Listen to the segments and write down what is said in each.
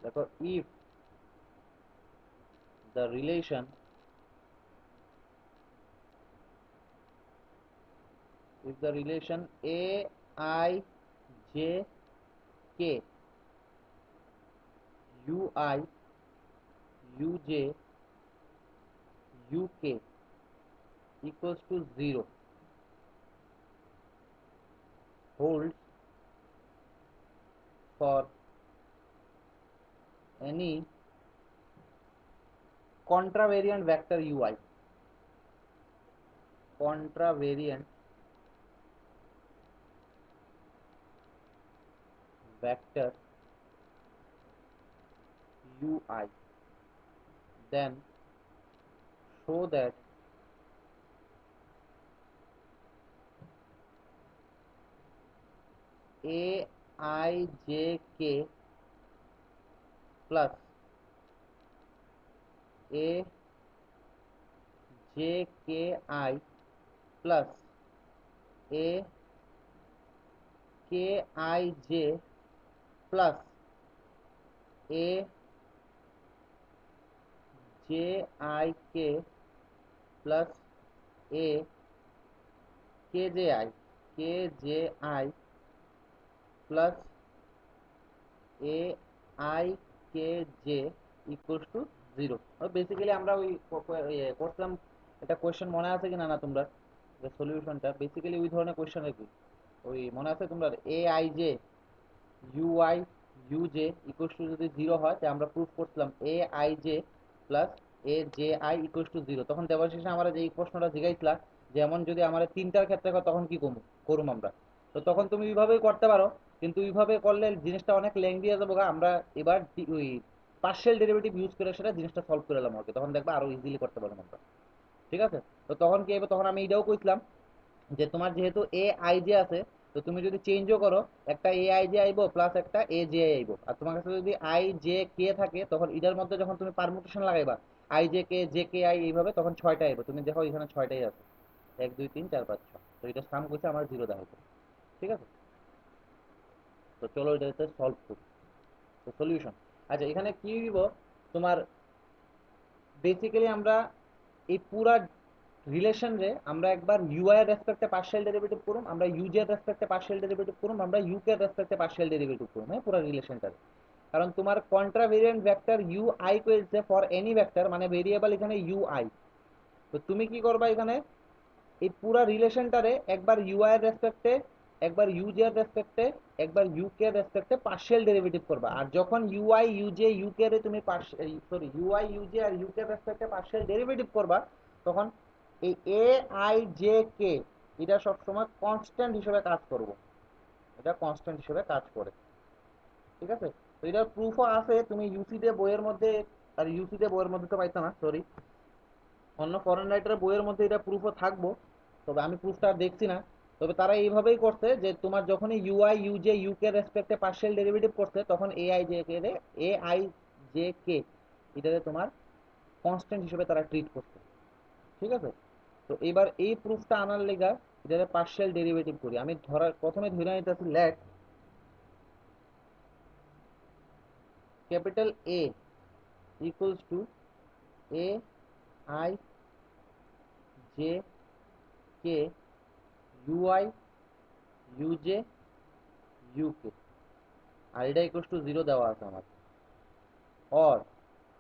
देखो the relation if the relation a I j k u I u j u k equals to 0 holds for any contravariant vector ui. Contravariant vector ui, then show that a I j k plus a j k I plus a k I j plus a j I k plus a k j I plus a I k j equals to 0. Basically আমরা ওই করছিলাম, এটা question মনে আছে কিনা না তোমরা, যে সলিউশনটা বেসিক্যালি ওই ধরনের কোয়েশ্চেন আর কি। ওই মনে আছে তোমরা A I J you I U J equals to যদি 0 হয় তাহলে আমরা প্রুফ করছিলাম A I j plus A J i equals to 0। তখন দেবাশিসে আমরা যে প্রশ্নটা জিগাইছিলাম যেমন যদি আমার তিনটার ক্ষেত্রে হয় তখন কি করুম আমরা। তো তখন তুমি ওইভাবেই করতে পারো, কিন্তু ওইভাবে করলে জিনিসটা অনেক লেংদি হয়ে যাবো। আমরা এবার ওই পার্শিয়াল ডেরিভেটিভ ইউজ করে সেটা জিনিসটা সলভ করে এলাম আর কি, তখন দেখবা আরো ইজিলি করতে পারলাম আমরা। ঠিক আছে? তো তখন কি হবে, তখন আমি এটাও কইছিলাম যে তোমার যেহেতু এ আই জে আছে, তো তুমি যদি চেঞ্জও করো একটা এ আই জে আইবো প্লাস একটা এ জে আই আইবো, আর তোমার কাছে যদি আই জে কে থাকে তখন এটার মধ্যে যখন তুমি পারমুটেশন লাগাইবা আই জে কে আই এইভাবে তখন ছয়টা আইবো। তুমি দেখো এখানে ছয়টাই আছে, 1 2 3 4 5 6। তো এটা সাম করছে আমার 0 দেখাইছে। ঠিক আছে? তো চলো এটাতে সলভ করি। তো সলিউশন, আচ্ছা এখানে কি দিব তোমার, বেসিক্যালি আমরা এই পুরা রিলেশন রে আমরা একবার ইউআই এর রেসপেক্টে পার্শিয়াল ডেরিভেটিভ করুম, আমরা ইউজে এর রেসপেক্টে পার্শিয়াল ডেরিভেটিভ করুম, আমরা ইউকে এর রেসপেক্টে পার্শিয়াল ডেরিভেটিভ করুম, হ্যাঁ পুরো রিলেশনটা। কারণ তোমার কন্ট্রাভেরিয়েন্ট ভেক্টর ইউ আই কইছে ফর এনি ভেক্টর, মানে ভেরিয়েবল এখানে ইউ আই। তো তুমি কি করবা এখানে এই পুরা রিলেশনটারে একবার ইউআই এর রেসপেক্টে, একবার ইউজে এর রেসপেক্টে, একবার ইউকে এর রেসপেক্টে পার্শিয়াল ডেরিভেটিভ করবা। আর যখন ইউআই ইউজে ইউকে রে তুমি ইউআই ইউজে আর ইউকে এর রেসপেক্টে পার্শিয়াল ডেরিভেটিভ করবা, তখন এই এ আই জে কে এটা সবসময় কনস্ট্যান্ট হিসেবে কাজ করবো, এটা কনস্ট্যান্ট হিসেবে কাজ করে। ঠিক আছে? তো এটার প্রুফও আছে, তুমি ইউসি দে বইয়ের মধ্যে, আর ইউসি দে বইয়ের মধ্যে তো পাইতো না, সরি, অন্য ফরেন রাইটারের বইয়ের মধ্যে এটা প্রুফও থাকবো, তবে আমি প্রুফটা দেখছি না। তবে তারা এইভাবেই করছে যে তোমার যখনই UI u j UK রেসপেক্টে partial derivative করছে তখন এ আই জে কে এটাতে তোমার কনস্ট্যান্ট হিসেবে তারা ট্রিট করছে। ঠিক আছে? তো এবার এই প্রুফটা আনার লেগা এটাতে পার্শিয়াল ডেরিভেটিভ করি। আমি ধরার প্রথমে ধরে নিতেছি let capital a equals to a I j k u i u j u k, আর এটা ইকুয়ালস টু 0 দেওয়া আছে আমার। অর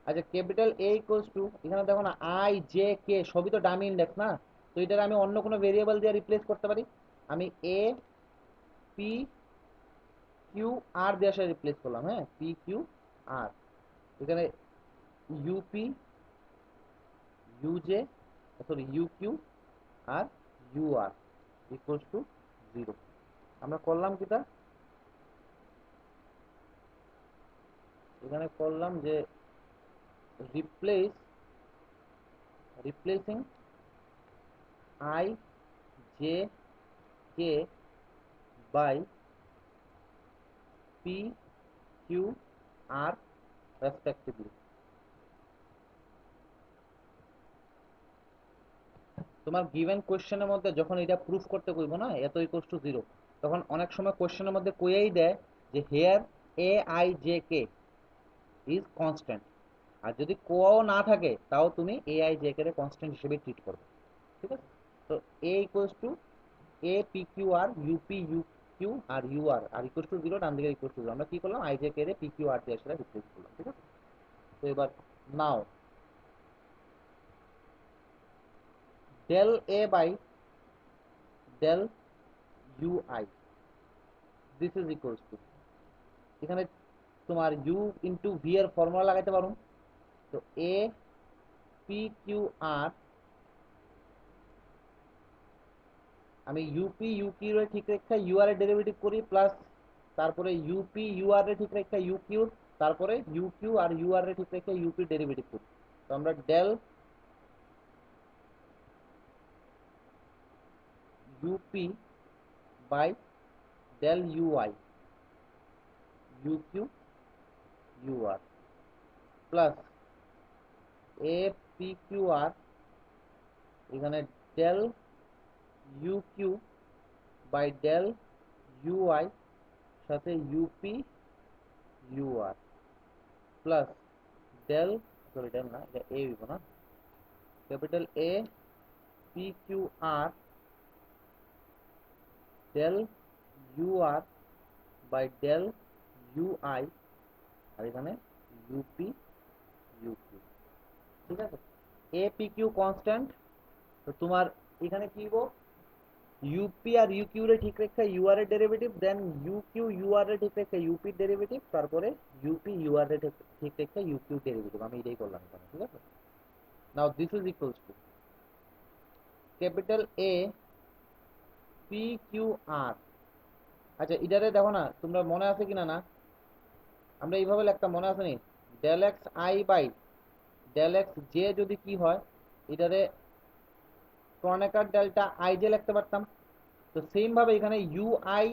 আচ্ছা ক্যাপিটাল এ ইকুয়ালস টু, এখানে দেখো না আই জে কে সবই তো ডামি ইন্ডেক্স না, তো এটার আমি অন্য কোনো ভেরিয়েবল দিয়ে রিপ্লেস করতে পারি। আমি এ পি কিউ আর দিয়ে আসলে রিপ্লেস করলাম, হ্যাঁ পি কিউ আর, এখানে u p u j sorry u q r you r equals to 0। আমরা করলাম কিটা, এখানে করলাম যে replacing i j k by p q r respectively. তোমার গিভেন কোয়েশ্চেনের মধ্যে যখন এটা প্রুফ করতে কইব না এত ইকুয়ালস টু 0, তখন অনেক সময় কোয়েশ্চেনের মধ্যে কইয়াই দেয় যে here a I j k is constant. আর যদি কোয়াও না থাকে তাও তুমি এআই জে কে কনস্ট্যান্ট হিসেবে ট্রিট করবে, ঠিক আছে? তো a equals to a p q r u p u q r you r equals to zero, ডান দিকে ইকুয়ালস টু জিরো। আমরা কি করলাম, i j k p q r দিয়ে সেটা রিপ্লেস করলাম, ঠিক আছে? তো এবার now del A by del you I, this is equals to, এখানে তোমার ইউ ইন্টু ভি এর ফর্মুলা লাগাইতে পারো। তো এ পি কিউ আর, আমি ইউপি ইউ কিউ এর ঠিক রেখা ইউ আর এর ডেরিভেটিভ করি, প্লাস তারপরে ইউপি ইউ আর এর ঠিক রেখা ইউ কিউ, তারপরে ইউ কিউ আর ইউ আর এর ঠিক রেখা ইউপি ডেরিভেটিভ করি। তো আমরা del u p by del u i u Q U R plus A p q r, এখানে del u q by del u i সাথে u p you R plus del, sorry del না, এটা এ হইব না, capital a p q r del u r by del you i, আর এখানে UP u Q, ঠিক আছে? এ পি কিউ কনস্ট্যান্ট, তো তোমার এখানে কি হইব, ইউপি আর ইউ কিউ রে ঠিক রেখা ইউ আর এর derivative, then U Q U আর এর ঠিক রেখা ইউপি ডেরিভেটিভ, তারপরে ইউপি ইউ আর এর ঠিক রেখা ইউ কিউ ডেরিভেটিভ। আমি এটাই করলাম এখানে, ঠিক আছে? Now this is equals to capital a p q r. আচ্ছা এটারে দেখো না, তোমরা মনে আছে কিনা না, আমরা এইভাবে লিখতাম, মনে আছে নি? Del X I by del X J যদি কি হয়, এটারে ক্রনেকার ডেল্টা আই জে লিখতে পারতাম। তো সেম ভাবে এখানে ইউ আই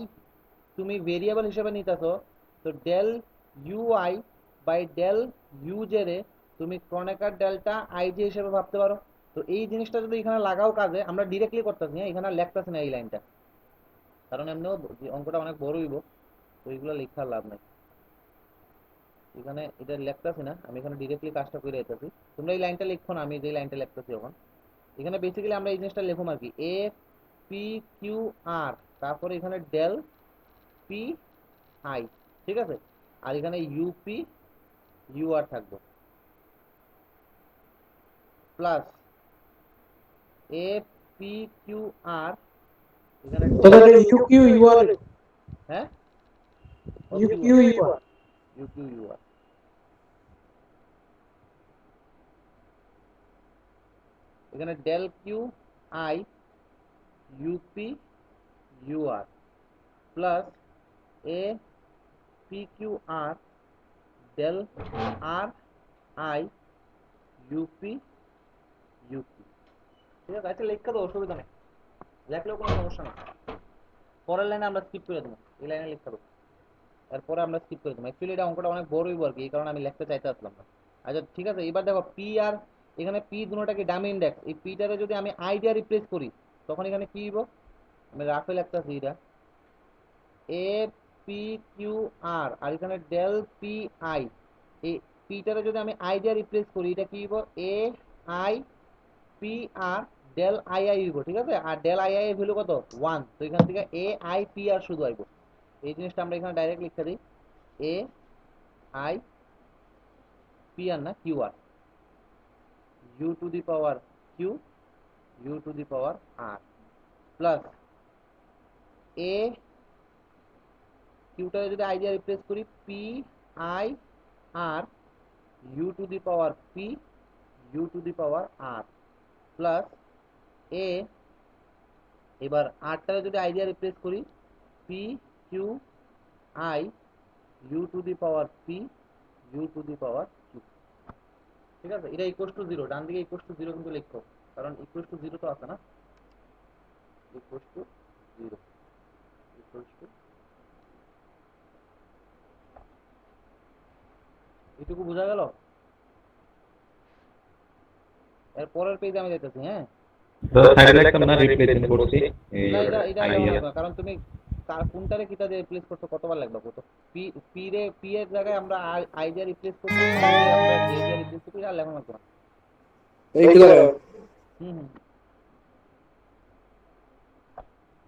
তুমি ভেরিয়েবল হিসেবে নিতেছো, তো del you I by del you J রে তুমি ক্রনেকার ডেল্টা আই জে হিসেবে ভাবতে পারো। তো এই জিনিসটা যদি এখানে লাগাও কাজে, আমরা ডিরেক্টলি করতেছি, হ্যাঁ এখানে লিখতেছি না এই লাইনটা, কারণ এমনিও অঙ্কটা অনেক বড় হইব, তো এইগুলো লেখার লাভ নাই। এখানে এটা লিখতেছি না, আমি এখানে ডিরেক্টলি কাজটা করে যেতেছি। তোমরা এই লাইনটা লিখো না, আমি যে লাইনটা লিখতেছি এখন। এখানে বেসিক্যালি আমরা এই জিনিসটা লিখুম আর কি, এ পি কিউ আর, তারপরে এখানে ডেল পি আই, ঠিক আছে? আর এখানে ইউপি ইউ আর থাকবে, প্লাস এ পি কিউ আর, এখানে তাহলে ইউ কিউ ইউ আর, হ্যাঁ u Q U r, you Q U r, এখানে del q i u p you R plus A p q r del r i u p u p, ঠিক আছে? আচ্ছা লেখা তো অসুবিধা নেই, লেখলেও কোনো সমস্যা নেই। পরের লাইনে আমরা স্কিপ করে দেবো, এই লাইনে লিখতে হবে, এরপরে আমরা স্কিপ করে দেবো। অ্যাকচুয়ালি এটা অঙ্কটা অনেক বড়ই আর কি, এই কারণে আমি লিখতে চাইতে আসলাম না। আচ্ছা ঠিক আছে, এবার দেখো পি আর, এখানে পি দুটোটা কি ডামি ইন্ডেক্স, এই পিটারে যদি আমি আই দিয়ে রিপ্লেস করি, তখন এখানে কি হইব, আমি রাফে লিখতেছি, এটা এ পি কিউ আর আর এখানে ডেল পি আই, এই পিটারে যদি আমি আই দিয়ে রিপ্লেস করি, এটা কি হইব, এ আই পি আর ডেল আই আই হইব, ঠিক আছে? আর ডেল আই আই এর ভ্যালু কত, 1, তো এখান থেকে এ আই পি আর শুধু আইব। এই জিনিসটা আমরা এখানে ডাইরেক্ট লিখতে দিই, এ আই পি আর না q r, u to the power q u to the power r plus a কিউটা যদি আই দিয়ে রিপ্লেস করি, p i r u to the power p u to the power r plus a, এবার আরটারে যদি i দিয়ে replace করি, p q I u to the power p u to the power q, ঠিক আছে? এটা equal two zero, ডান দিকে ইকুয়াল টু জিরো কিন্তু লিখো, কারণ ইকুয়াল টু জিরো তো আছে না, equal to zero equal to, এটুকু বোঝা গেল? এর পরের পেজে আমি যাইতেছি, হ্যাঁ? তো সাইডে লিখতাম না রিপ্লেসমেন্ট করছি এই না এটা এটা আর লেখা আইডিয়া। লাগবে না, কারণ তুমি কোনটারে কিটা দিয়ে রিপ্লেস করতে কতবার লাগবে কত পি পি রে পি এর জায়গায় আমরা আই দিয়ে রিপ্লেস করতে আমরা জে দিয়ে রিপ্লেস করতে আর লেখা লাগবে না। এইগুলো হুম হুম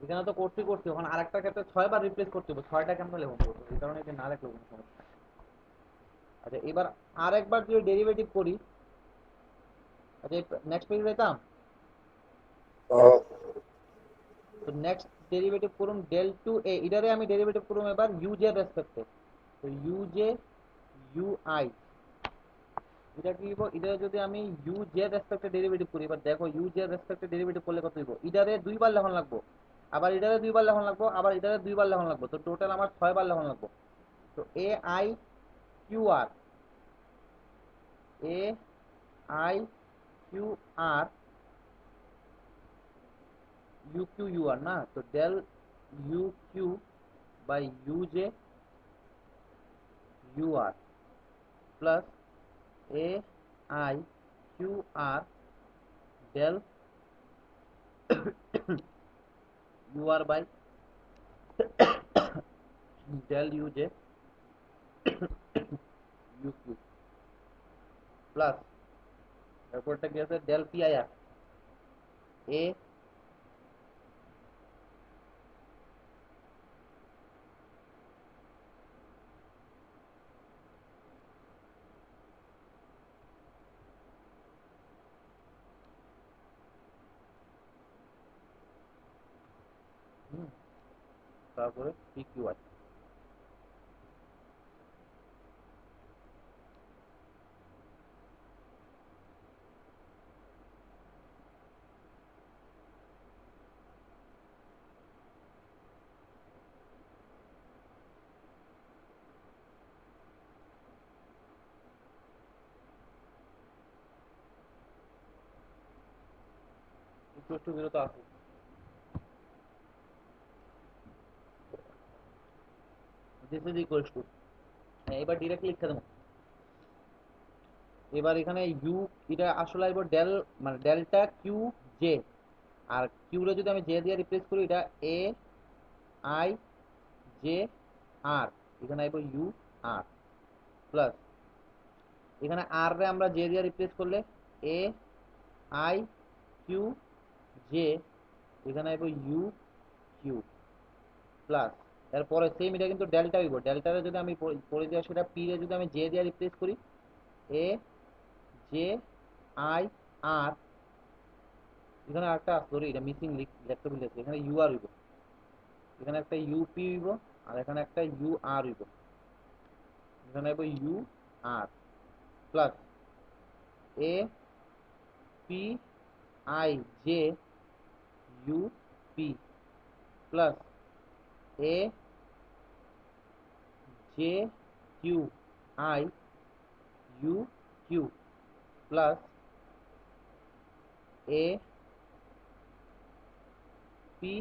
এখানে তো করছি ওখানে আরেকটা ক্ষেত্রে 6 বার রিপ্লেস করতে হবে 6টা কেমন লেখা করতে এই কারণে এটা না লেখলে কোনো সমস্যা নেই। আচ্ছা এবার আরেকবার যদি ডেরিভেটিভ করি আচ্ছা নেক্সট পেজে যেতাম তো নেক্সট ডেরিভেটিভ করুন ডেল টু এ এটারে আমি ডেরিভেটিভ করুন এবার ইউজে রেসপেক্টে তো ইউজে ইউ আই এটা কি হইব এটা যদি আমি ইউ জে রেসপেক্টে ডেরিভেটিভ করি এবার দেখো ইউ জে রেসপেক্টে ডেরিভেটিভ করলে কত হইব এটারে দুইবার লেখন লাগবো আবার এটারে দুইবার লেখন লাগবো আবার এটারে দুইবার লেখন লাগবো তো টোটাল আমার 6 বার লেখন লাগবো তো a i Q r A i Q r you Q U r না তো del u q by u j u R plus a i Q r del u r by del you j u Q plus এরপরটা কি আছে del p i R a তারপরে p q i equal to 0 তো আছে this is equal to এবার directly লিখে দেবো এবার এখানে ইউ এটা আসলে আসবে ডেল মানে delta q J R Q রে যদি আমি জে দিয়ে রিপ্লেস করি এটা এ আই জে আর এখানে আসবে ইউ আর প্লাস এখানে আর রে আমরা জে দিয়ে রিপ্লেস করলে এ আই কিউ জে এখানে আসবে ইউ কিউ প্লাস এরপরে সেম এটা কিন্তু ডেল্টা হইব ডেল্টারে যদি আমি পড়ে দেওয়া সেটা পি রে যদি আমি জে দিয়ে রিপ্লেস করি এ জে আই আর এখানে একটা সরি এটা মিসিং লিখতে ভুলেছি এখানে ইউ আর হইব এখানে একটা ইউপি হইব আর এখানে একটা ইউ আর হইব এখানে হইব U R plus A P I J U P plus A J Q I U Q plus A P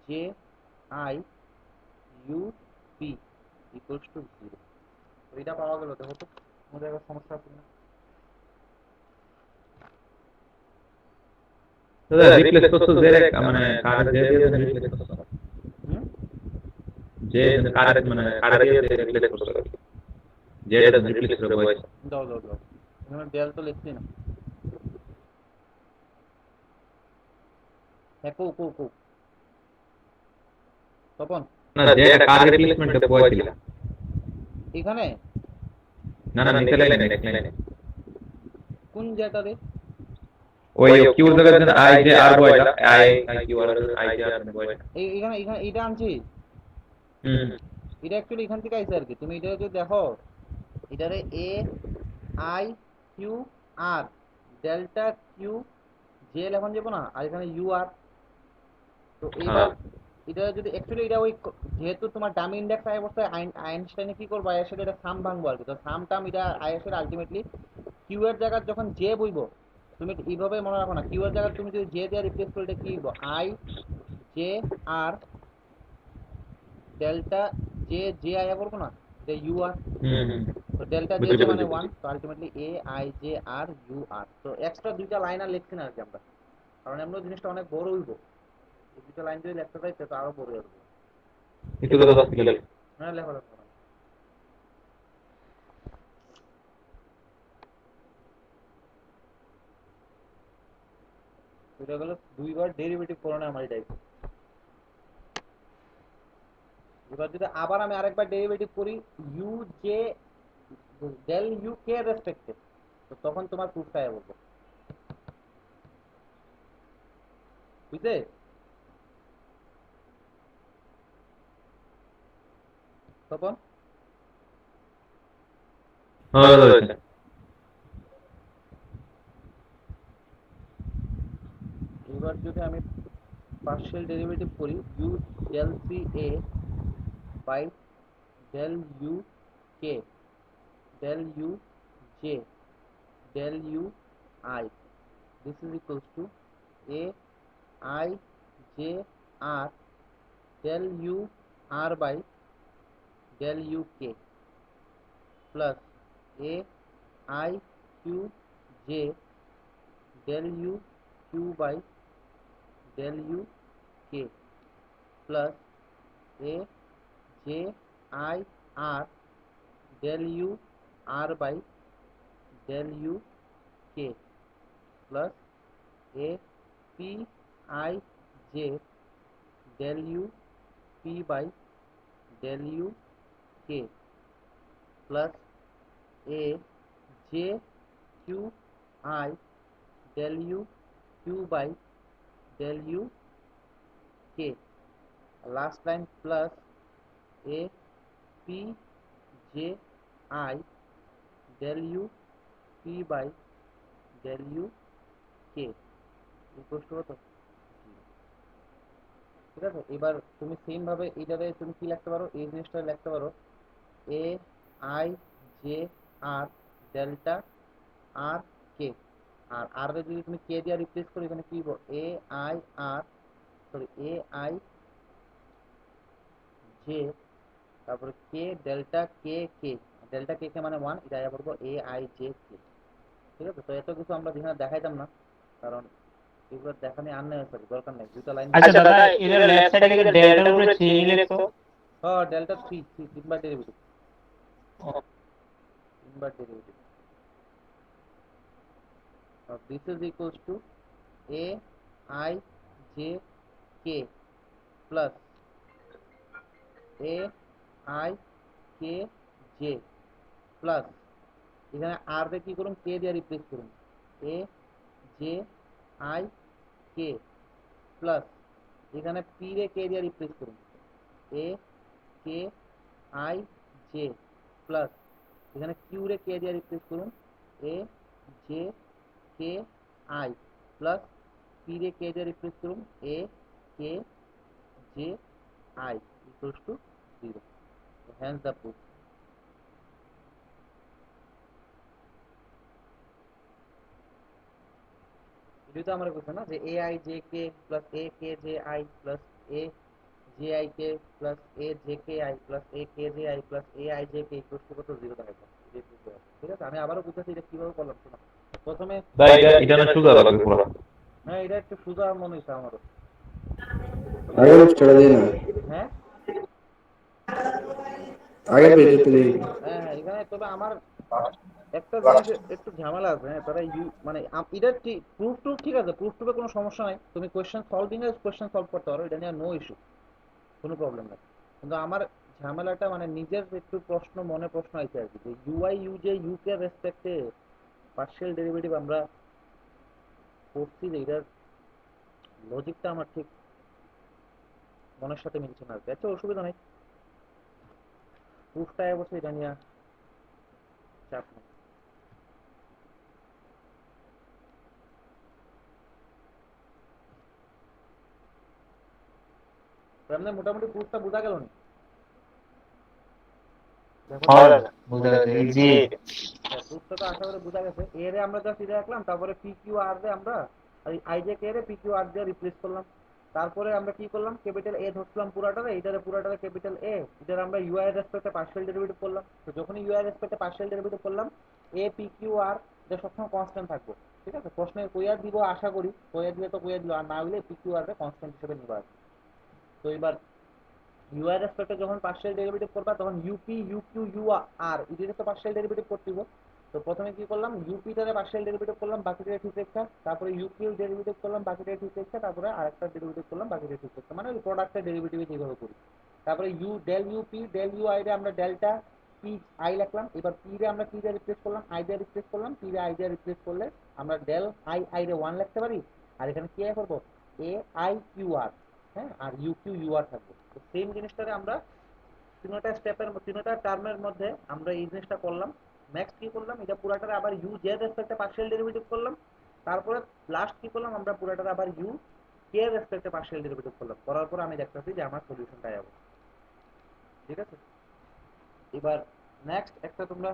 J I U P equals to 0 এটা পাওয়া গেল দেখো তো আমাদের এবার সমস্যা আছে না দাদা রিপ্লেস করছো যে মানে কার যে দিয়ে রিপ্লেস করছো হুম যে কার মানে কার দিয়ে রিপ্লেস করছো যেটা রিপ্লেস করে বয়স দাও দাও দাও এখানে ডেল তো লিখছি না হ্যাঁ কো কো কো তপন না যেটা কার রিপ্লেসমেন্টে বয়স ছিল এখানে না না নিচে লাইনে নেক্সট লাইনে কোন যেটারে ওই কিউর জায়গায় দেন আই জে আর বয়টা i i Q r i J r বয়টা এখানে এখানে এটা আনছি হুম এটা অ্যাকচুয়ালি এখান থেকে আইছে আর কি তুমি এটা যদি দেখো এটারে a i Q r delta q j লেখন যাবো না আর এখানে ইউ আর তো এইবার হ্যাঁ এটা যদি অ্যাকচুয়ালি এটা ওই যেহেতু তোমার ডামি ইন্ডেক্স আই অবস্থায় আইনস্টাইনে কি করবো আয়ের সাথে এটা সাম ভাঙবো আর কি তো সাম টাম এটা আয়ের সাথে আলটিমেটলি কিউ এর জায়গায় যখন জে বইবো তুমি এইভাবে মনে রাখো না কিউ এর জায়গায় তুমি যদি জে দিয়ে রিপ্লেস করলে এটা কি হইব I J R delta J J I করবো না এটা ইউ আর হুম তো ডেল্টা জে বুঝলি মানে বুঝলি 1 তো আলটিমেটলি এ আই জে আর ইউ আর তো এক্সট্রা দুইটা লাইন আর লিখছি না আর কি আমরা কারণ এমন জিনিসটা অনেক বড় হইব এই দুটো লাইন যদি লিখতে যাই তো আরো বড় হয়ে যাবে একটু কথা আসতে গেলে হ্যাঁ লেখো লেখো। এটা গেল দুইবার ডেরিভেটিভ করো না আমার এটাই। এবার যদি আবার আমি আরেকবার ডেরিভেটিভ করি ইউ জে ডেল ইউ কে রেসপেক্টে, তো তখন তোমার প্রুফটা বলবো, বুঝলে? তখন হয়ে রয়েছে। এবার যদি আমি পার্শিয়াল ডেরিভেটিভ করি U del C A by del U K del you J del you I, this is equals to a I j r del u r by del u k plus a I q j del u q by del u k plus a j I r del u r by del u k plus a p I j del u p by del u k plus a j q I del u q by del u k, last line plus a p j I del u p by del u k equals to কত? ঠিক আছে, এবার তুমি same ভাবে এইটারে তুমি কি লিখতে পারো, এই জিনিসটা লিখতে পারো a I J R delta r k, আর আর যদি তুমি কে দিয়ে রিপ্লেস করো এখানে কি a I r sorry a I j তারপরে কে ডেল্টা কে কে, ডেল্টা কে কে মানে 1, এটা আয়া পড়বো এ আই জে কে। ঠিক আছে, তো এত কিছু আমরা এখানে দেখাইতাম না, কারণ এগুলো দেখানি আননেসেসারি, দরকার নেই, দুটো লাইন। আচ্ছা দাদা, এর লেফট সাইডে কি ডেল্টার উপরে 3 লিখছো? হ্যাঁ ডেল্টা 3 তিনবার ডেরিভেটিভ, তিনবার derivative. This is equals to a I j k plus a i k j plus এখানে আর দিয়ে কি করুন, কে দিয়ে রিপ্লেস করুন, a J i k plus এখানে পি রে কে দিয়ে রিপ্লেস করুন, a k i j plus এখানে কিউ রে কে দিয়ে রিপ্লেস করুন, a j k i plus p রে কে দিয়ে রিপ্লেস করুন, a k j i equals to 0, hence the proof. এটা তো আমরা বলছি না যে A I j k plus A k j I plus A J i k plus A j k i plus A k j I plus a I j K equals two কত 0 দেখাইতাম। ঠিক আছে, আমি আবারও বুঝতেছি এটা কিভাবে করলাম শোনো। প্রথমে ভাই এটা না সুদা লাগবে পুরো। হ্যাঁ এটা একটু সোজা মনে হইছে আমারও। আগের পৃষ্ঠাটা দিই না, হ্যাঁ আগের পেজে দিই। হ্যাঁ হ্যাঁ এখানে তবে আমার একটা জিনিস একটু ঝামেলা আছে, হ্যাঁ তারা মানে এটা ঠিক প্রুফ টুফ ঠিক আছে, প্রুফ টুফে কোনো সমস্যা নাই, তুমি question solving a question solve করতে পারো, এটা নিয়ে নো ইস্যু, কোনো প্রবলেম নাই। কিন্তু আমার ঝামেলাটা মানে নিজের একটু প্রশ্ন মনে প্রশ্ন আছে আর কি, যে ইউআই ইউ যে ইউ কে রেসপেক্টে পার্শিয়াল ডেরিভেটিভ আমরা করছি, যে এটার লজিকটা আমার ঠিক মনের সাথে মিলছে না আর কি। আচ্ছা অসুবিধা নেই, প্রুফটা অবশ্যই এটা নিয়ে চাপ নেই। আপনার মোটামুটি প্রুফটা বোঝা গেল না? দেখো তো হ্যাঁ দাদা, বুঝা গেছে, ইজি। প্রুফটা তো আশা করি বোঝা গেছে। এ রে আমরা জাস্ট এটা রাখলাম, তারপরে পি কিউ আর রে আমরা আই জে কে রে পি কিউ আর দিয়ে রিপ্লেস করলাম, তারপরে আমরা কি করলাম, ক্যাপিটাল এ ধরছিলাম পুরাটারে, এইটারে পুরাটারে ক্যাপিটাল এ, এটার আমরা ইউআই এর রেসপেক্টে পার্শিয়াল ডেরিভেটিভ করলাম। তো যখনই ইউআই এর রেসপেক্টে পার্শিয়াল ডেরিভেটিভ করলাম, এ পি কিউ আর এটা সবসময় কনস্ট্যান্ট থাকবে। ঠিক আছে, প্রশ্নে কইয়া দিব আশা করি, কইয়া দিলে তো কইয়া দিল, আর না হইলে পি কিউ আর রে কনস্ট্যান্ট হিসেবে নিবা। তো এবার ইউ এর রেসপেক্টে যখন পার্শিয়াল ডেরিভেটিভ করবা তখন ইউপি ইউকিউ ইউ আর এটির তো পার্শিয়াল ডেরিভেটিভ করতে হবে। তো প্রথমে কি করলাম, ইউপিটারে পার্শিয়াল ডেরিভেটিভ করলাম, বাকিটা ঠিক রেখা, তারপরে ইউকিউ ডেরিভেটিভ করলাম, বাকিটা ঠিক রেখা, তারপরে আরেকটা ডেরিভেটিভ করলাম, বাকিটা ঠিক রেখা, মানে ওই প্রোডাক্টের ডেরিভেটিভ যেভাবে করি। তারপরে ডেল ইউ আই রে আমরা ডেল্টা পি আই লিখলাম, এবার পি রে আমরা পি দিয়ে রিপ্লেস করলাম, আই দিয়ে রিপ্লেস করলাম, পি রে আই দিয়ে রিপ্লেস করলে আমরা ডেল আই রে 1 লিখতে পারি, আর এখানে কি আই করব, এ আই কিউ আর, হ্যাঁ, আর ইউ কিউ ইউ আর থাকবে। তো সেম জিনিসটারে আমরা তিনটা টার্মের মধ্যে আমরা এই জিনিসটা করলাম। নেক্সট কি করলাম, এটা পুরাটারে আবার ইউ জে রেসপেক্টে পার্শিয়াল ডেরিভেটিভ করলাম। তারপরে লাস্ট কি করলাম, আমরা পুরাটারে আবার ইউ কে রেসপেক্টে পার্শিয়াল ডেরিভেটিভ করলাম, করার পর আমি দেখতেছি যে আমার সলিউশনটা যাবে। ঠিক আছে, এবার নেক্সট একটা তোমরা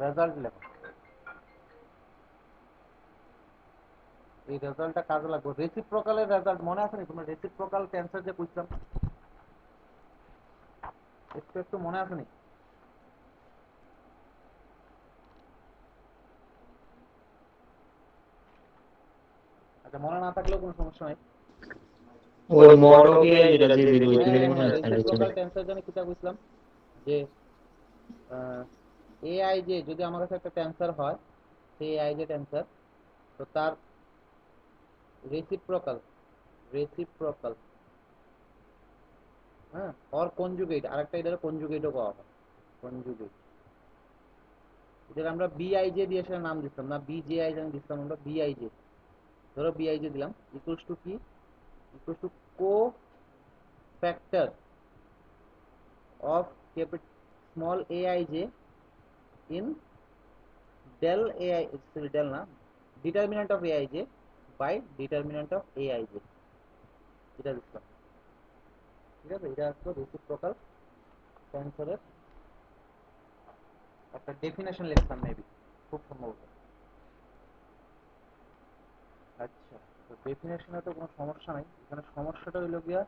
রেজাল্ট লেখো। এই রেজাল্টটা কাজে লাগবে। রেসিপ্রোকালের রেজাল্ট মনে আছে নি তোমরা? রেসিপ্রোকাল টেন্সর যে বুঝলাম, একটু একটু মনে আছে নি? আচ্ছা, মনে না থাকলেও কোনো সমস্যা নাই। ওই মডকে যেটা দিয়ে দিল হ্যাঁ ওইটাই মনে হ্যাঁ, আছে রেসিপ্রোকাল টেন্সর জন্য কিটা বুঝলাম যে এআই যে যদি আমার কাছে একটা টেন্সর হয়, সেই এআই যে টেন্সর, তো তার রেসিপ্রোকাল রেসিপ্রোকাল হ্যাঁ, অর কনজুগেট, আরেকটা এটার কনজুগেটও পাওয়া হয়, কনজুগেট। যেটা আমরা বিআইজে দিয়ে সেটা নাম দিতাম না, বিজেআই যেন দিতাম আমরা, বিআইজে, ধরো বিআইজে দিলাম, ইকুয়ালস টু কি, equals to co factor of small এআইজে in del ai, sorry del না, determinant of aij by determinant of aij, এটা দিচ্ছিলাম। ঠিক আছে, এটা হচ্ছে রেসিপ্রোকাল টেন্সরের একটা ডেফিনেশন লিখলাম মেবি, খুব সম্ভবত। আচ্ছা, তো ডেফিনেশনে তো কোনো সমস্যা নাই, এখানে সমস্যাটা হইল গিয়া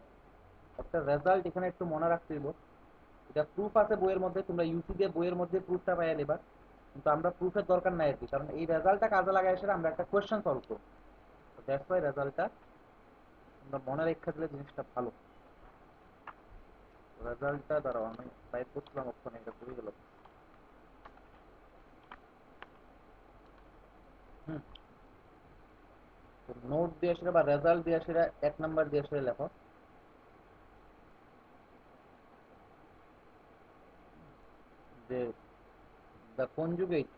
একটা রেজাল্ট এখানে একটু মনে রাখতে হইব। এটা প্রুফ আছে বইয়ের মধ্যে, তোমরা ইউসি দিয়ে বইয়ের মধ্যে প্রুফটা পাইয়া নেবা, কিন্তু আমরা প্রুফের দরকার নাই আর কি, কারণ এই রেজাল্টটা কাজে লাগাই এসে আমরা একটা কোয়েশ্চেন সলভ করব। দ্যাটস ওয়াই রেজাল্টটা আমরা মনে রেখে দিলে জিনিসটা ভালো। রেজাল্টটা দাঁড়াও, আমি টাইপ করছিলাম ওখানে, এটা ভুলে গেলাম। হুম, নোট দিয়ে সেটা বা রেজাল্ট দিয়ে সেটা 1 নাম্বার দিয়ে সেটা লেখো যে the conjugate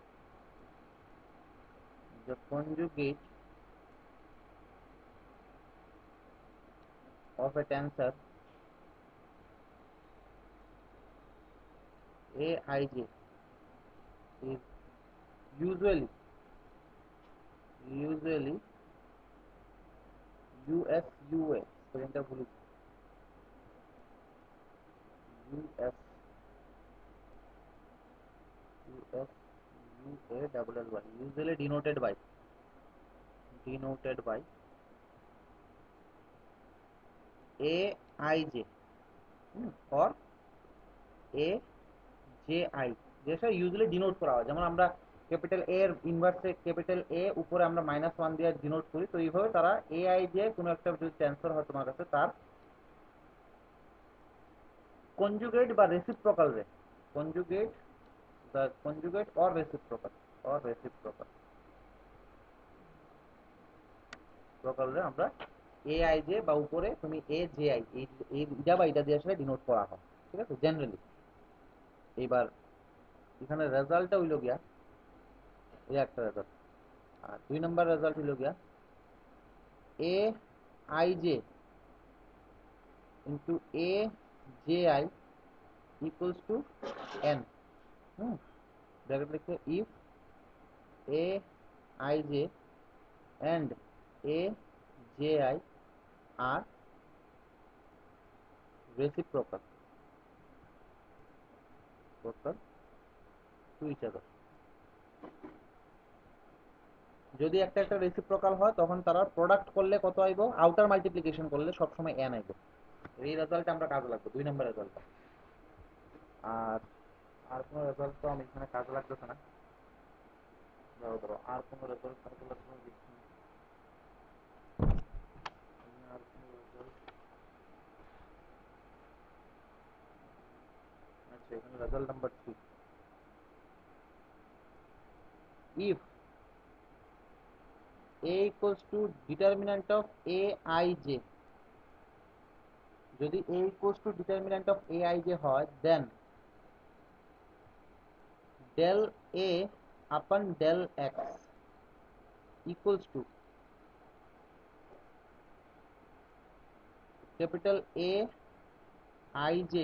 the conjugate of A tensor aij is usually usua, স্পেলিংটা ভুল, us usually denoted by aij, or ai, যেটা ইউজুয়ালি ডিনোট করা হয়, যেমন আমরা ক্যাপিটাল এ এর ইনভার্সে ক্যাপিটাল এ উপরে আমরা -1 দিয়ে ডিনোট করি, তো এইভাবে তারা এআই যে কোনো একটা যদি টেন্সর হয় তোমার কাছে, তার কনজুগেট বা রেসিপ্রোকাল রে, conjugate the conjugate or reciprocal প্রকাল রে আমরা এআই যে বা উপরে তুমি এ জে আই, এই এটা বা এটা দিয়ে আসলে ডিনোট করা হয়। ঠিক আছে, জেনারেলি। এইবার এখানে রেজাল্টটা হইল গিয়া এই একটা রেজাল্ট, আর 2 নাম্বার রেজাল্ট হইল গিয়া a I j into a J i equals to n. হুম, ব্র্যাকেট লিখে if a I j and a j I are reciprocal to each other। যদি একটা একটা রেসিপ্রোকাল হয় তখন তারা প্রোডাক্ট করলে কত আইব, আউটার মাল্টিপ্লিকেশন করলে সবসময় n আইব। এই রেজাল্টটা আমরা কাজে লাগবে, 2 নাম্বার রেজাল্টটা। আর আর কোনো রেজাল্ট তো আমি এখানে কাজে লাগতেছে না। ধরো ধরো আর কোনো রেজাল্ট কাজে লাগবে না, দেখি আর কোনো রেজাল্ট। আসছে এখানে result number 3 if a equals to determinant of a I j যদি a equals to determinant of a I j হয় then del a upon del x equals to capital A I j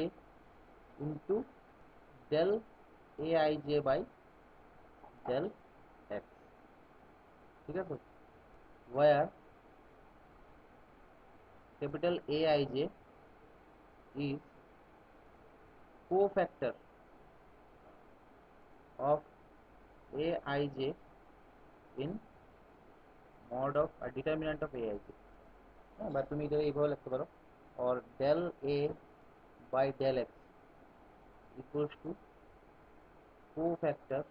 into del a I j by del x ঠিক আছে where capital A I j is cofactor of a I j in mod of a determinant of a I j বা তুমি এটা এইভাবে লিখতে পারো or del a by del x equals to cofactor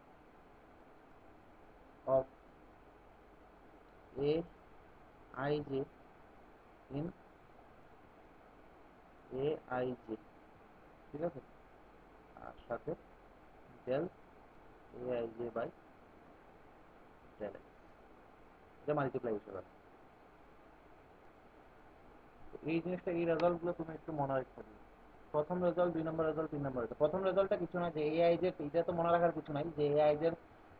of a I j in a I j ঠিক আছে আর সাথে del a I j by del x এটা মাল্টিপ্লাই হিসেবে এই জিনিসটা এই রেজাল্টগুলো তুমি একটু মনে রাখতে হবে প্রথম রেজাল্ট 2 নম্বর রেজাল্ট 3 নম্বর রেজাল্ট প্রথম রেজাল্টটা কিছু না যে এআই যে এটা তো মনে রাখার কিছু নাই যে এআই এর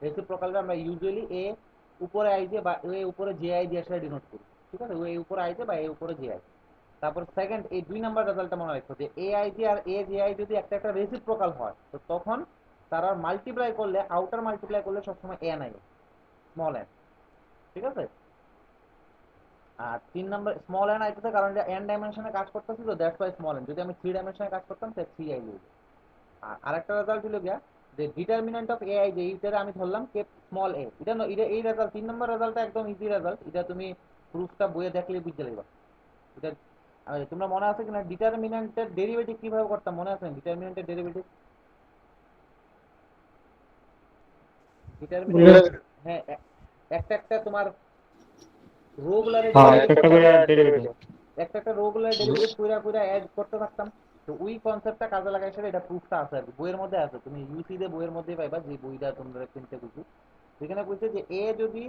রেসিপ্রোকালটা আমরা ইউজুয়ালি এ উপরে আই যে বা এ উপরে জে আই দিয়ে সেটা ডিনোট করি ঠিক আছে এ উপরে আই যে বা এ উপরে জে আই তারপর সেকেন্ড এই 2 নম্বর রেজাল্টটা মনে রাখতে যে এ আই যে আর এ জে আই যদি একটা একটা রেসিপ্রোকাল হয় তো তখন তারা মাল্টিপ্লাই করলে আউটার মাল্টিপ্লাই করলে সবসময় এন আই স্মল এন ঠিক আছে আর 3 নম্বর স্মল এন আইতেছে কারণ এটা এন ডাইমেনশনে কাজ করতেছে তো দ্যাটস ওয়াই স্মল এন যদি আমি 3 ডাইমেনশনে কাজ করতাম তাহলে 3 আই লিখব আর আরেকটা রেজাল্ট হলো গিয়া যে ডিটারমিনেন্ট অফ এআই যে এইটারে আমি ধরলাম কে স্মল এ এটা এটা এই রেজাল্ট 3 নম্বর রেজাল্টটা একদম ইজি রেজাল্ট এটা তুমি প্রুফটা বইয়ে দেখলে বুঝতে পারবা এটা তোমরা মনে আছে কিনা ডিটারমিনেন্টের ডেরিভেটিভ কিভাবে করতাম মনে আছে ডিটারমিনেন্টের ডেরিভেটিভ ডিটারমিনেন্ট হ্যাঁ একটা একটা তোমার রোগুলারে হ্যাঁ ডেরিভেটিভ একটা একটা করে ডেরিভেটিভ একটা একটা রোগুলার ডেরিভেটিভ কইরা কইরা অ্যাড করতে থাকতাম তো ওই কনসেপ্টটা কাজে লাগাই সেটা এটা প্রুফটা আছে আর বইয়ের মধ্যে আছে তুমি ইউসি দে বইয়ের মধ্যেই পাইবা যে বইটা তোমরা কিনতে কইছি সেখানে কইছে যে এ যদি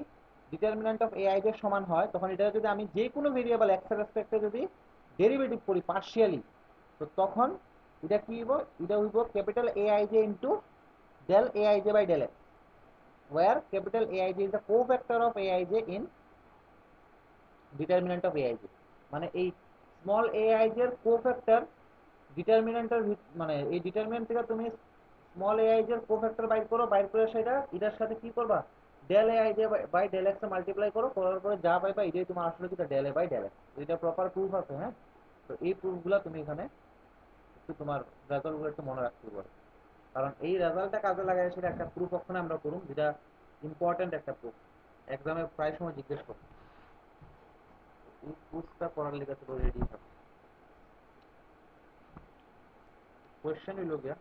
ডিটারমিনেন্ট অফ এ আই এর সমান হয় তখন এটা যদি আমি যে কোনো ভেরিয়েবল এক্স এর রেসপেক্টে যদি ডেরিভেটিভ করি পার্শিয়ালি তো তখন এটা কি হইব এটা হইব capital A I J into del a I j by del x where capital A I j is the cofactor of A I j in determinant of A I j মানে এই small A I এর cofactor ডিটারমিনেন্টের মানে এই determinant থেকে তুমি small A I এর cofactor বাইর করো বাইর করে সেটা এটার সাথে কি করবা del A I J by del X multiply করো করার পরে যা পাইবা এটাই তোমার আসলে কি del A by del X এটা প্রপার প্রুফ আছে হ্যাঁ তো এই প্রুফগুলো তুমি এখানে একটু তোমার রেজাল্টগুলো একটু মনে রাখতে পারো কারণ এই রেজাল্টটা কাজে লাগাই সেটা একটা প্রুফ ওখানে আমরা করুম যেটা ইম্পর্টেন্ট একটা প্রুফ এক্সামে প্রায় সময় জিজ্ঞেস করো এই প্রুফটা করার লেগে তো রেডি থাকো কোয়েশ্চেন হইল গিয়া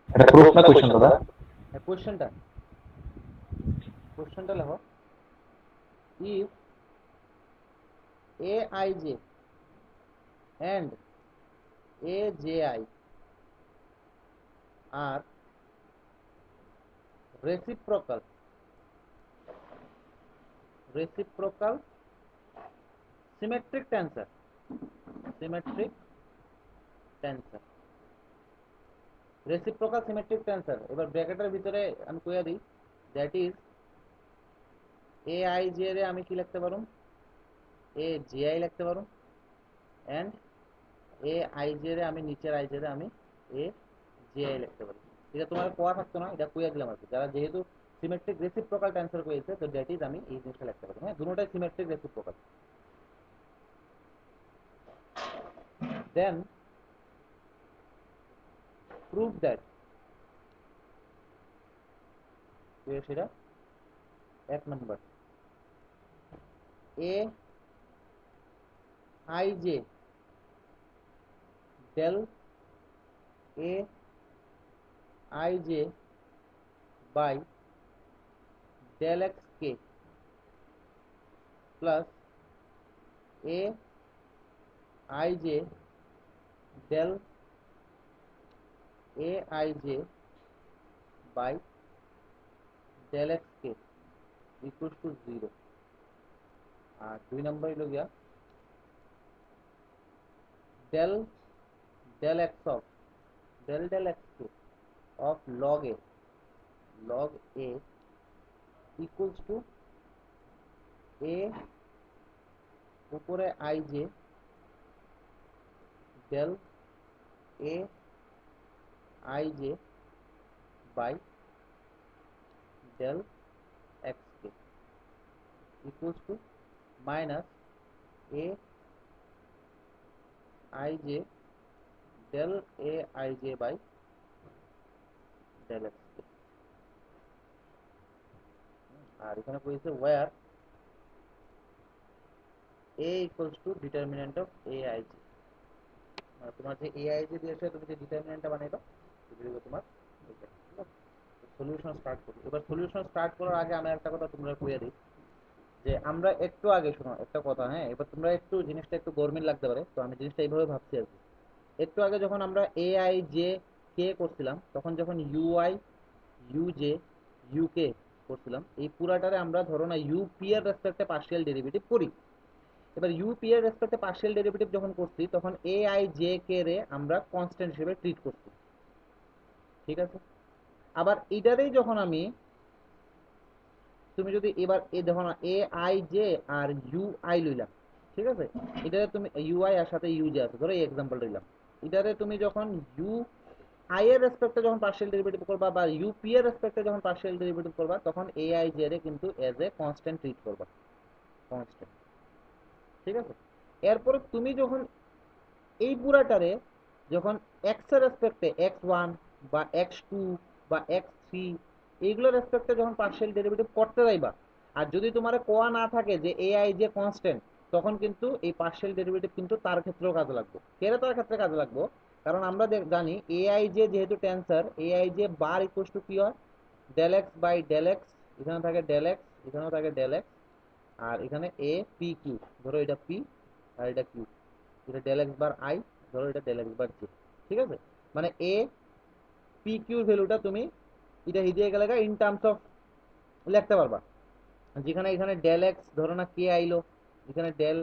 এটা প্রুফ না কোশ্চেন দাদা কোয়েশ্চেনটা লেখো if a I j and a j I are reciprocal symmetric tensor reciprocal symmetric tensor এবার ব্র্যাকেটের ভিতরে আমি কইয়া দিই that is A I J রে আমি কি লিখতে পারুম এ জে আই লিখতে পারুম এন্ড এ আই জে রে আমি নিচের আই জে রে আমি এ জে আই লিখতে পারি এটা তোমার কোয়া থাকতো না এটা কইয়া দিলাম আর কি যারা যেহেতু সিমেট্রিক রেসিপ্রোকাল ট্রান্সফার করেছে তো দ্যাট ইজ আমি এই জিনিসটা লিখতে পারি হ্যাঁ দুটোটাই symmetric reciprocal then prove that সেটা 1 number a I j del a I j by del x k plus a I j del A I J by del x k equal to 0। আর 2 number হলো গিয়া del del x of del x K of log a equals to a উপরে i J del A I J by del x k equals to minus a I J del A I J by del x k. আর এখানে বলেছে where a equals to determinant of A I J, মানে তোমার যে A I J দিয়েছে তুমি যে ডিটারমিনেন্টটা বানাইবা সেটা হলো তোমার এইটা, ঠিক আছে। সলিউশন স্টার্ট করি। এবার সলিউশন স্টার্ট করার আগে আমি একটা কথা তোমরা কইয়া দিই যে আমরা একটু আগে শোনো একটা কথা, হ্যাঁ, এবার তোমরা একটু জিনিসটা একটু গরমিল লাগতে পারে, তো আমি জিনিসটা এইভাবে ভাবছি আর কি। একটু আগে যখন আমরা এ আই জে কে করছিলাম, তখন যখন ইউআই ইউজে ইউকে করছিলাম, এই পুরাটারে আমরা ধরো না ইউপি এর রেসপেক্টে পার্শিয়াল ডেরিভেটিভ করি। এবার ইউপি এর রেসপেক্টে পার্শিয়াল ডেরিভেটিভ যখন করছি, তখন এ আই জে কে রে আমরা কনস্ট্যান্ট হিসেবে ট্রিট করছি, ঠিক আছে। আবার এটারেই যখন আমি, তুমি যদি এবার এ দেখো না এ আই জে আর ইউ আই লইলাম, ঠিক আছে, এটারে তুমি ইউ আই আর সাথে ইউ জে আছে, ধরো এই এক্সাম্পল লইলাম, এটারে তুমি যখন ইউ আই এর রেসপেক্টে যখন পার্শিয়াল ডেরিভেটিভ করবা বা ইউপি এর রেসপেক্টে যখন পার্শিয়াল ডেরিভেটিভ করবা, তখন এ আই জে রে কিন্তু এজ এ কনস্ট্যান্ট ট্রিট করবা, কনস্ট্যান্ট, ঠিক আছে। এরপরে তুমি যখন এই পুরাটারে যখন এক্স এর রেসপেক্টে এক্স ওয়ান বা এক্স টু বা এক্স থ্রি এইগুলোর রেসপেক্টে যখন পার্শিয়াল ডেরিভেটিভ করতে যাইবা, আর যদি তোমার কোয়া না থাকে যে এ আই যে কনস্ট্যান্ট, তখন কিন্তু এই পার্শিয়াল ডেরিভেটিভ কিন্তু তার ক্ষেত্রেও কাজে লাগবে। কেন তার ক্ষেত্রে কাজে লাগবে? কারণ আমরা জানি এ আই যে যেহেতু টেন্সর, এ আই যে বার ইকুয়াল টু কি হয়, del X by del X, এখানে থাকে ডেল এক্স, এখানেও থাকে ডেল এক্স, আর এখানে এ পি কিউ, ধরো এটা পি আর এটা কিউ, এটা ডেল এক্স বার আই, ধরো এটা ডেল এক্স বার জে, ঠিক আছে। মানে এ পি কিউর ভ্যালুটা তুমি এটা হিদিয়ে গেলে ইন টার্মস অফ লিখতে পারবা, যেখানে এখানে ডেল এক্স ধরো না কে আইলো, এখানে ডেল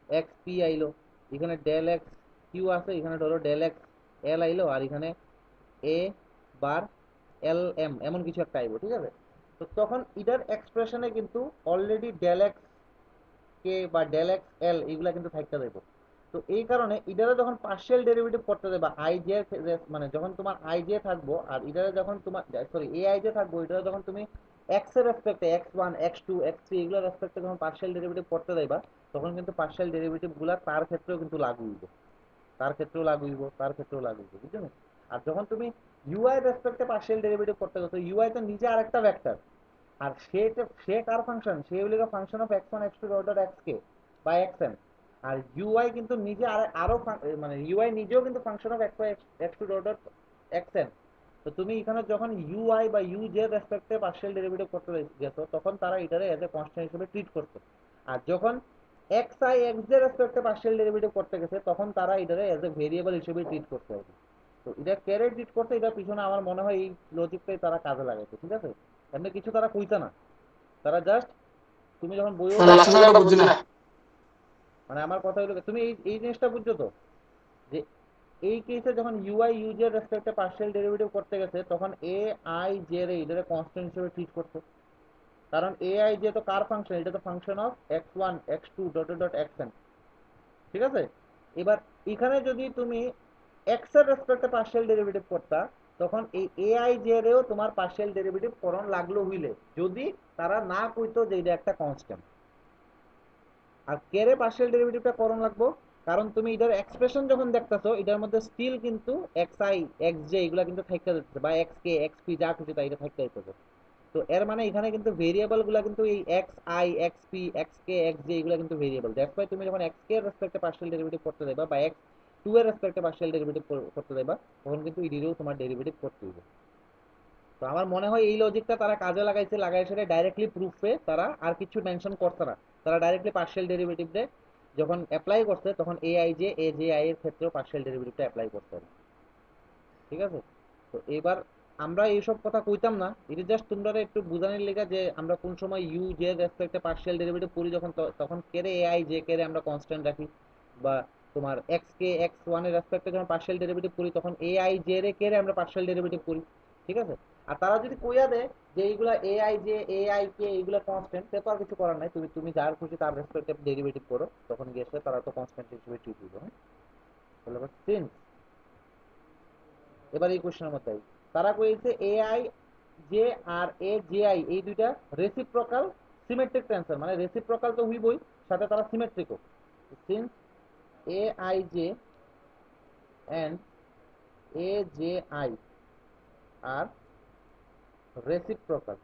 এক্স পি আইলো, এখানে ডেল এক্স কিউ আছে, এখানে ধরো ডেল এক্স এল আইলো, আর এখানে এ বার এল এম এমন কিছু একটা আইবো, ঠিক আছে। তো তখন এটার এক্সপ্রেশনে কিন্তু অলরেডি ডেল এক্স কে বা ডেল এক্স এল এইগুলা কিন্তু থাকতে দেবো। তো এই কারণে এটারে যখন পার্শিয়াল ডেরিভেটিভ করতে দেবা আই জে, মানে যখন তোমার আই জে থাকবো আর এটারে যখন তোমার সরি এ আই জে থাকবো, এটারে যখন তুমি এক্স এর রেসপেক্টে x one x two x three এগুলোর রেসপেক্টে যখন পার্শিয়াল ডেরিভেটিভ করতে দেবা, তখন কিন্তু পার্শিয়াল ডেরিভেটিভ গুলা তার ক্ষেত্রেও কিন্তু লাগু হইব, তার ক্ষেত্রেও লাগু হইব, তার ক্ষেত্রেও লাগু হইব, বুঝছো? আর যখন তুমি ইউআই রেসপেক্টে পার্শিয়াল ডেরিভেটিভ করতে গেছো, ইউআই তো নিজে আরেকটা ভেক্টর, আর সে কার ফাংশন, সে হলো function of x one x two order x k বা এক্স এন। আর ইউআই কিন্তু নিজে আরো মানে ইউআই নিজেও কিন্তু function of x y x two order x n. তো তুমি এখানে যখন ইউআই বা ইউ জে রেসপেক্টে পার্শিয়াল ডেরিভেটিভ করতে গেছো, তখন তারা এটারে এজ এ কনস্ট্যান্ট হিসেবে ট্রিট করছে। আর যখন এক্স আই এক্স জে রেসপেক্টে পার্শিয়াল ডেরিভেটিভ করতে গেছে, তখন তারা এটারে এজ এ ভেরিয়েবল হিসেবে ট্রিট করতে হবে। তো এটা ক্যারে ট্রিট করতে, এটার পিছনে আমার মনে হয় এই লজিকটাই তারা কাজে লাগাইছে, ঠিক আছে। এমনি কিছু তারা কইছে না, তারা জাস্ট তুমি যখন বইও লাস্ট বুঝছি না। মানে আমার কথা হলো তুমি এই এই জিনিসটা বুঝছো তো, যে এই কেসে যখন ইউআই ইউজের রেসপেক্টে পার্শিয়াল ডেরিভেটিভ করতে গেছে, তখন এ আই জে রে এটারে কনস্ট্যান্ট হিসেবে ট্রিট করছে। কারণ এ আই জে তো কার ফাংশন, এটা তো function of x one x two dot dot X N, ঠিক আছে। এবার এখানে যদি তুমি এক্স এর রেসপেক্টে পার্শিয়াল ডেরিভেটিভ করতা, তখন এই এ আই জে রেও তোমার পার্শিয়াল ডেরিভেটিভ করণ লাগলো হইলে, যদি তারা না কইতো যে এটা একটা কনস্ট্যান্ট। আর কেরে পার্শিয়াল ডেরিভেটিভটা করণ লাগবো, কারণ তুমি এটার এক্সপ্রেশন যখন দেখতেছো, এটার মধ্যে স্টিল কিন্তু এক্স আই এক্স জে এগুলা কিন্তু থাকতে যাচ্ছে, বা এক্স কে এক্স পি যা খুশি তাই এটা থাকতে যাচ্ছে। তো এর মানে এখানে কিন্তু ভেরিয়েবল গুলা কিন্তু এই x i x P x K x J এগুলা কিন্তু ভেরিয়েবল। দ্যাটস ওয়াই তুমি যখন এক্স কে এর রেসপেক্টে পার্শিয়াল ডেরিভেটিভ করতে দেবা বা এক্স টু এর রেসপেক্টে পার্শিয়াল ডেরিভেটিভ করতে দেবা, তখন কিন্তু এটিরও তোমার ডেরিভেটিভ করতে হবে। তো আমার মনে হয় এই লজিকটা তারা কাজে লাগাইছে, লাগাই সেটা ডাইরেক্টলি প্রুফে তারা আর কিছু মেনশন করছে না, তারা ডাইরেক্টলি পার্শিয়াল ডেরিভেটিভ দেয় যখন অ্যাপ্লাই করছে তখন এ এর ক্ষেত্রেও পার্শিয়াল ডেরিভেটিভটা অ্যাপ্লাই করতে হবে। ঠিক আছে? তো এবার আমরা এইসব কথা কইতাম না, এটা জাস্ট তোমরা একটু বুঝানোর লেগে যে আমরা কোন সময় ইউ জে রেসপেক্টে পার্শিয়াল ডেরিভেটিভ করি, যখন তখন কে রে এআই জে কে রে আমরা কনস্ট্যান্ট রাখি, বা তোমার এক্স কে এক্স ওয়ান এর রেসপেক্টে যখন পার্শিয়াল ডেরিভেটিভ করি তখন এআই জে রে কে রে আমরা পার্শিয়াল ডেরিভেটিভ করি। ঠিক আছে? আর তারা যদি কইয়া দেয় যে এইগুলা এআই জে এআই কে এইগুলা কনস্ট্যান্ট, সে তো আর কিছু করার নাই, তুমি তুমি যার খুশি তার রেসপেক্টে ডেরিভেটিভ করো, তখন গিয়ে তারা তো কনস্ট্যান্ট হিসেবে ট্রিট দিবে। হ্যাঁ, তাহলে সিন্স এবার এই কোশ্চেনের মধ্যে তারা কইছে এআই জে আর এ জে আই এই দুইটা রেসিপ্রোকাল সিমেট্রিক ট্রান্সফার, মানে রেসিপ্রোকাল তো হইবই, সাথে তারা সিমেট্রিকও। Since a I j and a J I আর রেসিপ্রোকাল,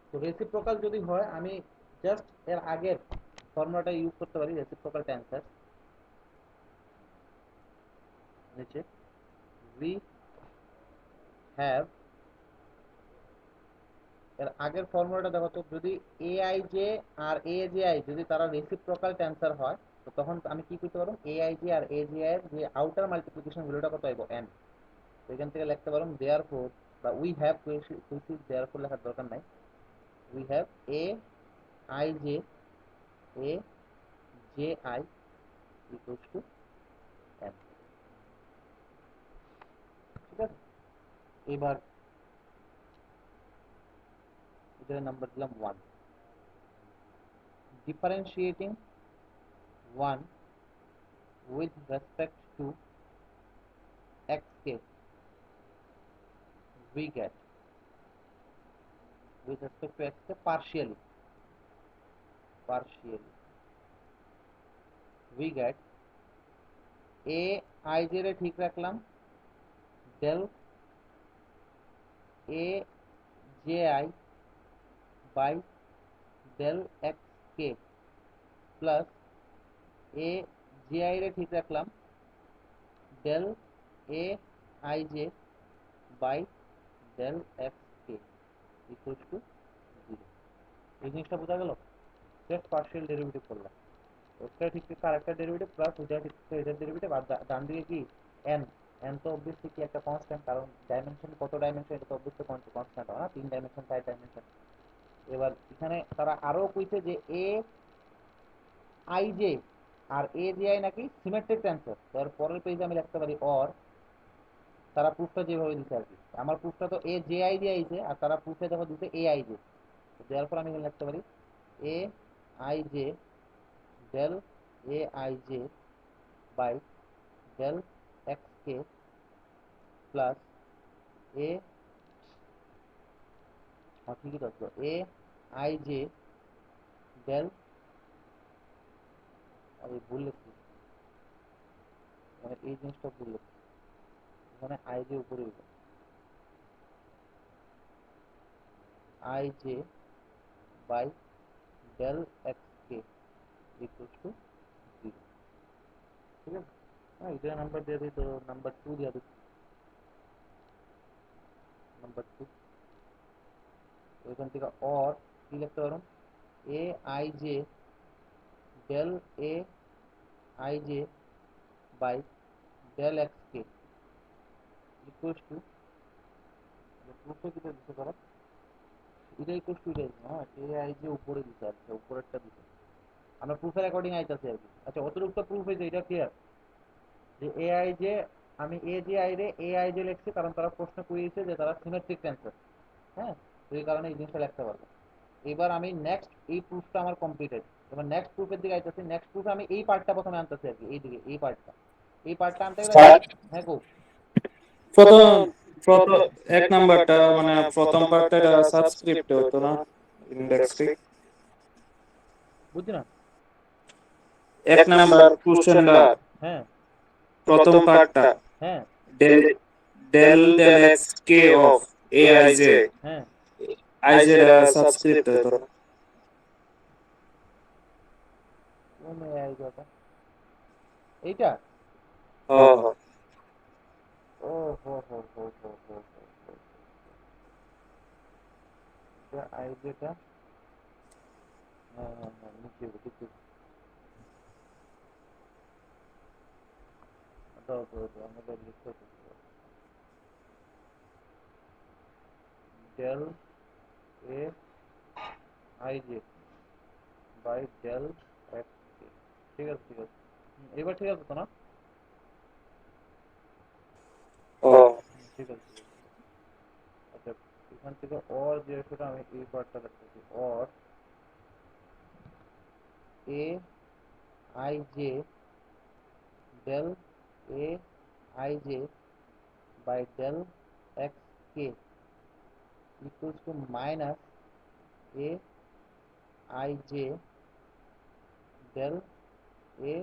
তো রেসিপ্রোকাল যদি হয় আমি জাস্ট এর আগের ফর্মুলাটা ইউজ করতে পারি, রেসিপ্রোকাল ট্রান্সফার নিচে we have, এর আগের ফর্মুলাটা দেখো তো, যদি এ আই জে আর এ জে আই যদি তারা রেসিপ্রোকাল ট্রান্সফার হয়, তো তখন আমি কি করতে পারবো, এ আই জে আর এ জে আই এর যে আউটার মাল্টিপ্লিকেশন ভ্যালুটা কত আইবো n, তো এখান থেকে লিখতে পারলাম দেয়ারফর বা উই হ্যাভ, কুইসি দেয়ারফর লেখার দরকার নাই, we have A I J A J i equals two n। ঠিক আছে? এবার এটার নাম্বার দিলাম 1, differentiating 1 with respect to xk we get, with respect to xk partially we get a I j রে ঠিক রাখলাম, del a j I by del xk plus a j I রে ঠিক রাখলাম, del a I j by del xk equals to 0। এই জিনিসটা বোঝা গেল? জাস্ট পার্শিয়াল ডেরিভেটিভ করলাম, ওটা ঠিক ঠিক আরেকটা ডেরিভেটিভ প্লাস ওটা ঠিক ঠিক এটার ডেরিভেটিভ, আর ডান দিকে কি n, n তো অবভিয়াসলি কি একটা কনস্ট্যান্ট, কারণ ডাইমেনশন কত ডাইমেনশন এটা তো অবভিয়াসলি কনস্ট্যান্ট হয় না, 3 ডাইমেনশন 5 ডাইমেনশন। এবার এখানে তারা আরো কইছে যে এ আই জে আর এ জে আই নাকি সিমেট্রিক ট্রান্সফার, তার পরের পেজে আমি লিখতে পারি অর, তারা প্রুফটা যেভাবে দিচ্ছে আর কি, আমার প্রুফটা তো এ জে আই দিয়ে আইছে, আর তারা প্রুফে দেখো দিচ্ছে এ আই জে, দেওয়ার পর আমি এখানে লিখতে পারি a I j del a I j by del x k plus a, ঠিকই তো a I j del, আমি ভুল লিখছি, মানে এই জিনিসটা ভুল লিখছি, এখানে I j উপরে I j by del x k equals to 0। ঠিক আছে? হ্যাঁ, এটা নাম্বার দিয়ে দিই, তো নাম্বার 2 দিয়ে দিই, নাম্বার 2 এখান থেকে অর কি লিখতে পারো, a I j del a I j by del x k equals to, প্রুফে কিটা দিতে পারো, এটা ইকুয়ালস টু এটাই, হ্যাঁ এ আই জে উপরে দিতে, আচ্ছা উপরেরটা দিতে, আমরা প্রুফের অ্যাকর্ডিং আইতাছি আর কি। আচ্ছা অতিরিক্ত প্রুফ হয়েছে, এটা ক্লিয়ার যে এ আই জে, আমি এ জে আই রে এ আই জে লিখছি কারণ তারা প্রশ্ন করেছে যে তারা সিমেট্রিক ট্রান্সফার, হ্যাঁ, তো এই কারণে এই জিনিসটা লিখতে পারবো। এবার আমি নেক্সট এই প্রুফটা আমার কমপ্লিটেড, এবার নেক্সট প্রুফের দিকে আইতাছি, নেক্সট প্রুফে আমি এই পার্টটা প্রথমে আনতেছি আর কি, এই দিকে এই পার্টটা আনতে গেলে, স্যার হ্যাঁ গো প্রথম প্রথম এক নাম্বারটা মানে প্রথম পার্টটা এটা সাবস্ক্রিপ্ট হতো না, ইন্ডেক্সটি বুঝছি না। এক নাম্বার কোশ্চেনটা হ্যাঁ প্রথম পার্টটা হ্যাঁ del del del x K of A I J, হ্যাঁ, আই জে সাবস্ক্রিপ্ট হতো না। কোন এআই কথা এইটা, হ্যাঁ হ্যাঁ ও হো হো হো হো হো হো হো। এটা আই যেটা, হ্যাঁ হ্যাঁ হ্যাঁ, নিচে ঠিক আছে। দাও দাও দাও, আমাদের লিখতে হবে del A I J by del x k. ঠিক আছে ঠিক আছে। এবার ঠিক আছে তো না? ও ঠিক আছে ঠিক আছে। আচ্ছা, এখান থেকে অর যে সেটা আমি এই পার্টটা লিখতেছি, or A I J del A I J by del x k equals to minus a I j del a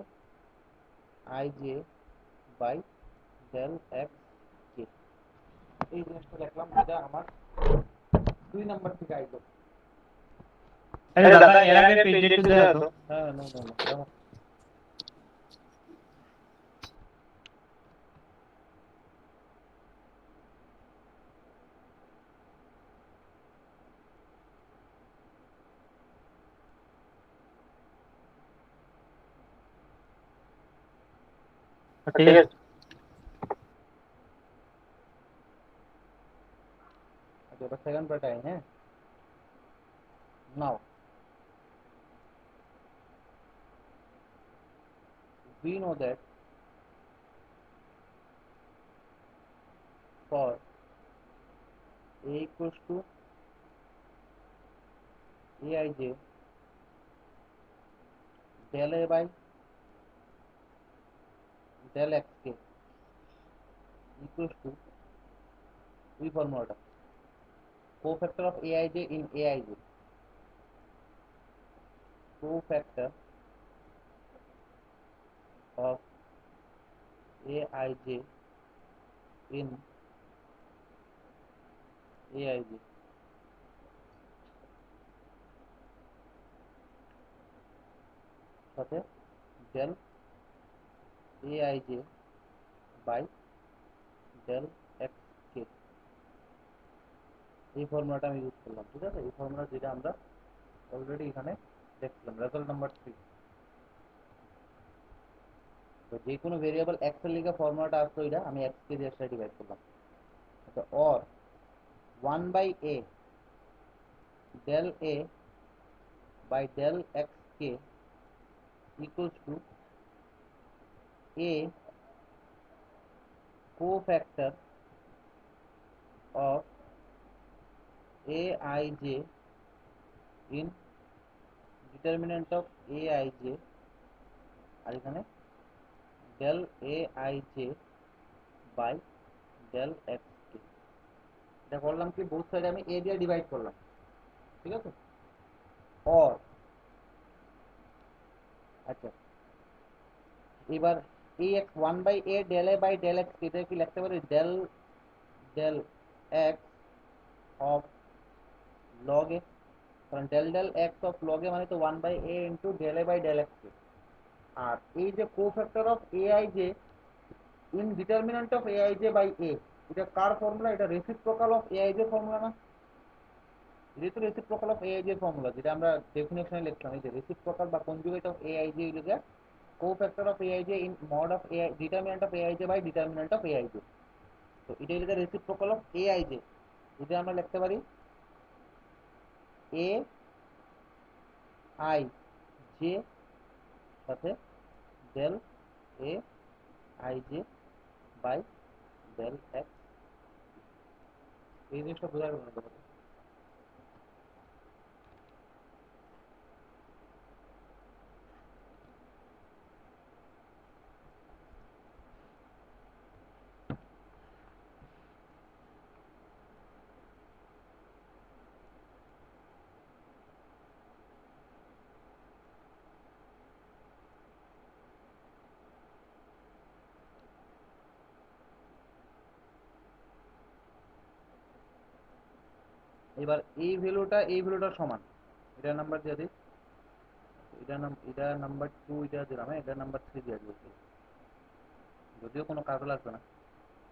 I j by del x k। এই জিনিসটা লিখলাম, এটা আমার 2 নাম্বার থেকে আইলো। আরে দাদা এর আগে পেজে একটু দেওয়া তো। হ্যাঁ নো নো নো দেখো। ঠিক আছে। আচ্ছা, এবার সেকেন্ড পার্ট আই। হ্যাঁ, নাও we know that for a equals to aij del a by del xk equals to এই ফর্মুলাটা cofactor of aij in aij, cofactor of aij in aij সাথে del aij by del xk, এই ফর্মুলাটা আমি use করলাম। ঠিক আছে, এই ফর্মুলা যেটা আমরা অলরেডি এখানে দেখছিলাম, রেজাল্ট নাম্বার 3। তো যে কোনো ভেরিয়েবল এক্স এর লিগে ফর্মুলাটা আসতো, এটা আমি এক্স কে দিয়ে সেটা ডিভাইড করলাম। আচ্ছা, or 1/a del a by del xk equals to a cofactor of aij in determinant of aij, আর এখানে del aij by del xk। এটা করলাম কি, বোথ সাইডে আমি a দিয়ে ডিভাইড করলাম। ঠিক আছে, অর আচ্ছা, এবার এই x 1/a del a by del x, এটা কি লিখতে পারি del del x of log a, কারণ del del x of log a মানে তো 1/a into del a by del x। আর এই যে cofactor of aij in determinant of aij by a, এটা কার ফর্মুলা? এটা রেসিপ্রোকাল অফ aij ফর্মুলা না? এটা তো রেসিপ্রোকাল অফ aij ফর্মুলা, যেটা আমরা ডেফিনেশনে লিখলাম। এই যে রেসিপ্রোকাল বা কনজুগেট অফ aij লিখে cofactor of aij in mod of a determinant of aij by determinant of aij। তো এটা লিখে রেসিপ্রোকাল অফ aij, এটা আমরা লিখতে পারি a i j সাথে del a i j by del x। এই জিনিসটা বোঝা গেল না তোমাদের? এবার এই ভ্যালুটার সমান, এটা নাম্বার দিয়ে দিই, এটা নাম্বার 2 এটা দিলাম, এটা নাম্বার 3 দিয়ে দিয়েছি, যদিও কোনো কাজে লাগবে না।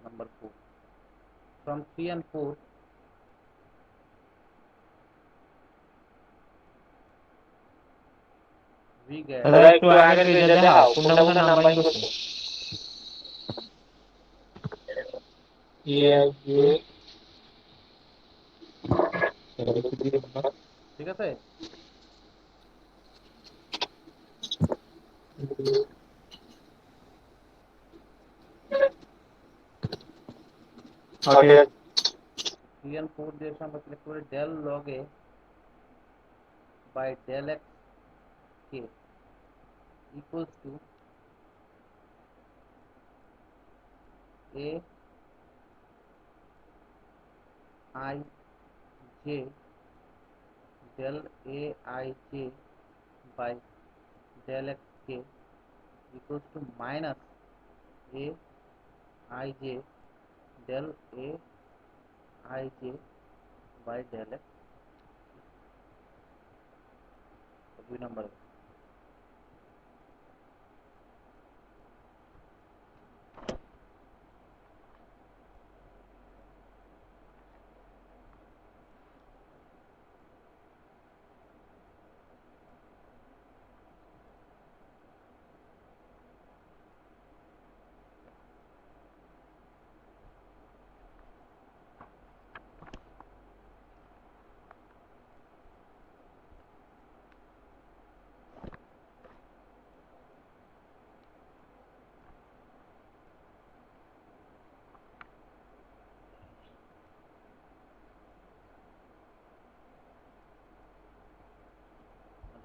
number 4. From 3 and 4, we get দাদা একটু আগের পেজে দেখাও কোনটা কোনটা নাম্বারিং করছে এআই ঠিক আছে। ওকে 3 and 4 দিয়ে আমরা সিলেক্ট করি del log a by del x k equals to a I j del a I j by del x k equals to minus a I j del a I j by del x 2 number।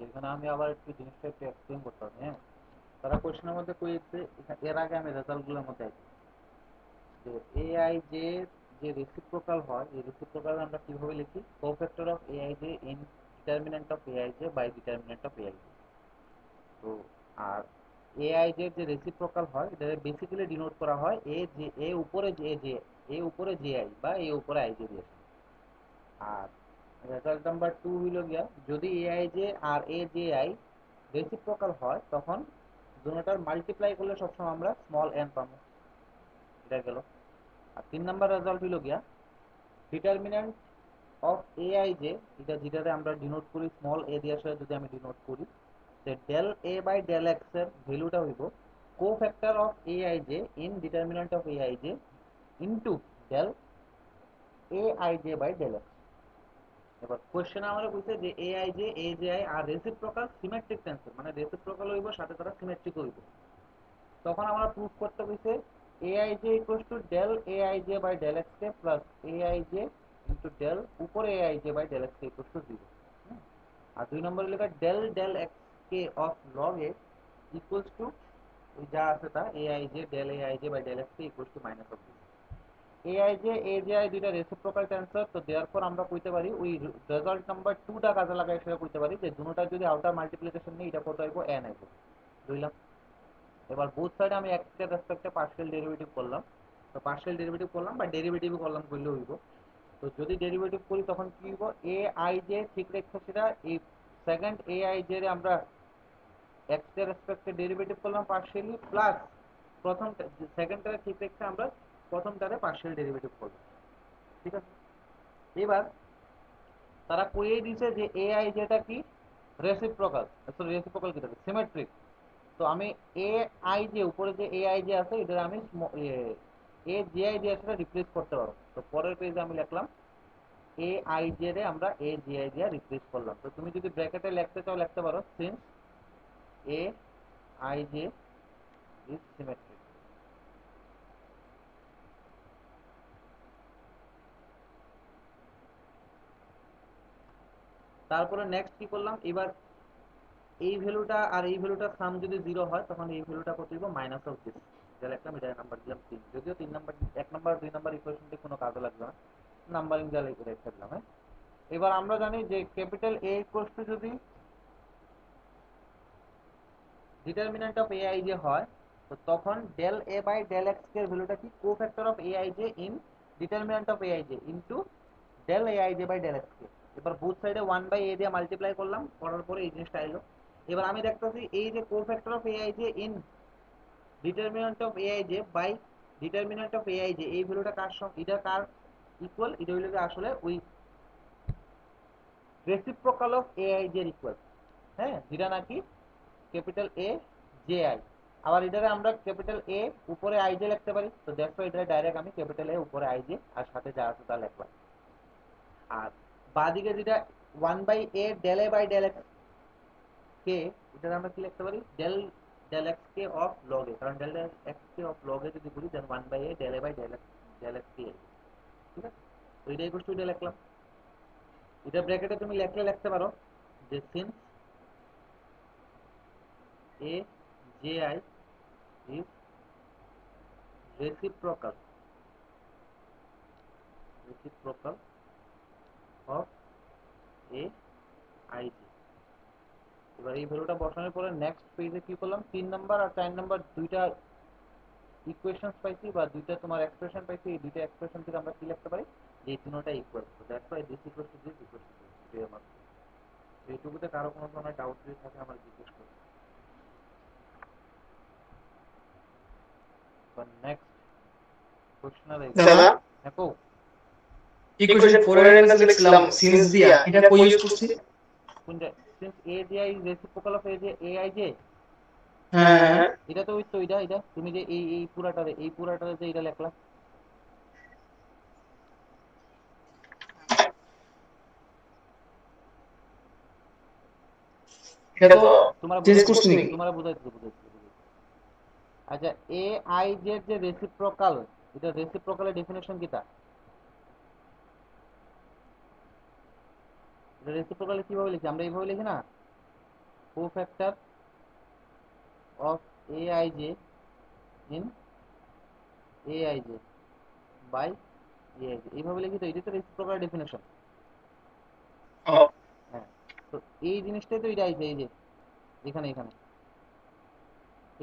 এখানে আমি আবার একটু জিনিসটা একটু explain করতে হবে। হ্যাঁ, তারা কোশ্চেনের মধ্যে কইছে, এর আগে আমি রেজাল্টগুলোর মধ্যে আছি যে এআই যে যে রেসিপ্রোকাল হয়, এই রেসিপ্রোকাল আমরা কিভাবে লিখি, cofactor of AI J in determinant of AI J by determinant of AI J. তো আর এআই যে যে রেসিপ্রোকাল হয় এটা বেসিক্যালি ডিনোট করা হয় এ যে এ উপরে যে এ উপরে জে আই বা এ উপরে আই জে দিয়ে। আর রেজাল্ট নাম্বার 2 হইল গিয়া যদি এআই জে আর এ জে আই রেসিপ্রোকাল হয় তখন দুটোটার মাল্টিপ্লাই করলে সবসময় আমরা স্মল এন পাবো। এটা গেল। আর 3 নাম্বার রেজাল্ট হইল গিয়া ডিটারমিনেন্ট অফ এআই জে, এটা যেটাতে আমরা ডিনোট করি স্মল এ দিয়ে আসলে যদি আমি ডিনোট করি যে del A by del x এর ভ্যালুটা হইব cofactor of AI J in determinant of AI J into del A I J by del X. এবার কোশ্চেন আমরা বুঝতে যে A I J A J I আর রেসিপ্রোকাল সিমেট্রিক টেন্সর, মানে reciprocal হইব সাথে তারা সিমেট্রিক হইব। তখন আমরা প্রুফ করতে হইছে a i j equals to del a i J by del x k plus a i J into del উপরে a i J by del x k equals to 0। আর 2 নম্বরে লেখা del del x K of log a equals to ওই যা আছে তা a i j del a i J by del x k equals to minus of 0। A i J A J i দুইটা reciprocal tensor, তো therefore আমরা কইতে পারি ওই রেজাল্ট নাম্বার 2 টা কাজে লাগাই সেটা কইতে পারি যে দুটোটা যদি আউটার মাল্টিপ্লিকেশন নেই এটা কত আইব n আইব। বুঝলাম। এবার বোথ সাইডে আমি x এর রেসপেক্টে পার্শিয়াল ডেরিভেটিভ করলাম, তো পার্শিয়াল ডেরিভেটিভ করলাম বা ডেরিভেটিভ করলাম করলে হইব। তো যদি ডেরিভেটিভ করি তখন কি হইব এ আই জে ঠিক রেখে সেটা এই সেকেন্ড এ আই জে রে আমরা x এর রেসপেক্টে ডেরিভেটিভ করলাম পার্শিয়ালি প্লাস প্রথম সেকেন্ডটারে ঠিক রেখে আমরা প্রথমটারে পার্শিয়াল ডেরিভেটিভ করলাম। ঠিক আছে। এবার তারা কইয়ে দিছে যে এআই যেটা কি রেসিপ্রোকাল, সরি রেসিপ্রোকাল কি থাকে সিমেট্রিক। তো আমি এ আই যে উপরে যে এ আই যে আছে এটা আমি এ জে আই দিয়ে সেটা রিপ্লেস করতে পারবো। তো পরের পেজে আমি লিখলাম এ আই জে রে আমরা এ জে আই দিয়ে রিপ্লেস করলাম। তো তুমি যদি ব্র্যাকেটে লিখতে চাও লিখতে পারো since a I J is symmetric. তারপরে নেক্সট কি করলাম, এবার এই ভ্যালুটা আর এই ভ্যালুটার সাম যদি 0 হয় তখন এই ভ্যালুটা কত দিব মাইনাস অফ দিস। তাহলে একটা মিটার নাম্বার দিলাম 3, যদিও 3 নাম্বার 1 নাম্বার 2 নাম্বার ইকুয়েশনটি কোনো কাজে লাগবে না, নাম্বারিং যা রেখে দিলাম। হ্যাঁ, এবার আমরা জানি যে ক্যাপিটাল এ ইকুয়ালস টু যদি ডিটারমিনেন্ট অফ এআই যে হয় তো তখন del A by del x এর ভ্যালুটা কি cofactor of AI J in determinant of AI J into del a i J by del x k. এবার বুথ সাইডে 1 by এ দিয়ে মাল্টিপ্লাই করলাম, করার পরে এই জিনিসটা এলো। এবার আমি দেখতেছি এই যে cofactor of AI J in determinant of AI J by determinant of AI যে এই ভ্যালুটা কার এটা কার ইকুয়াল, এটা হইলো আসলে ওই রেসিপ্রোকাল অফ এআই যে ইকুয়াল, হ্যাঁ, যেটা নাকি ক্যাপিটাল এ জে আই। আবার এটারে আমরা ক্যাপিটাল এ উপরে আই জে লিখতে পারি, তো দেখো এটা ডাইরেক্ট আমি ক্যাপিটাল এ উপরে আই জে আর সাথে যা আছে তা লিখলাম। আর বাদিকে যেটা 1/a del A by del x k, এটা আমরা কি লিখতে পারি, del del x K of log a, কারণ del x K of log a যদি বলি then 1/a del A by del x k, ঠিক আছে। তো এটা ইকুয়াল টু এটা লিখলাম। এটা ব্র্যাকেটে তুমি লিখতে পারো যে since A J I is reciprocal of a i j। এবার এই ভ্যালুটা বসানোর পরে নেক্সট পেজে কি করলাম, 3 নাম্বার আর 4 নাম্বার দুইটা ইকুয়েশনস পাইছি বা দুইটা তোমার এক্সপ্রেশন পাইছি, এই দুইটা এক্সপ্রেশন থেকে আমরা কি লিখতে পারি যে এই তিনটা ইকুয়াল, তো that's why this equals to this equals to this, এটাই আমার। এইটুকুতে কারো কোনো ধরনের ডাউট যদি থাকে আমার জিজ্ঞেস করুন। নেক্সট কোশ্চেন আর দাদা দেখো ইকুয়েশন 4 এর কাছে লিখছিলাম সিন্স দিয়া, এটা কই ইউজ করছি? কোনটা, since A J I reciprocal of A J A I J, হ্যাঁ হ্যাঁ এটা তো ওই তো এটা তুমি যে এই পুরাটারে যে এটা লেখলা, এটা তো তোমার চেঞ্জ করছি নাকি? তোমার বুঝাইতেছি। আচ্ছা, এ আই জেড যে রেসিপ্রোকাল, এটা রেসিপ্রোকালের ডেফিনেশন কিটা, এটা রেসিপ্রোকালে কিভাবে লিখি, আমরা এইভাবে লিখি না, cofactor of A I J in A I J by A I J, এইভাবে লিখি, তো এটা তো রেসিপ্রোকালের ডেফিনেশন। ও হ্যাঁ, তো এই জিনিসটাই তো এটা আইছে, এই যে এখানে এখানে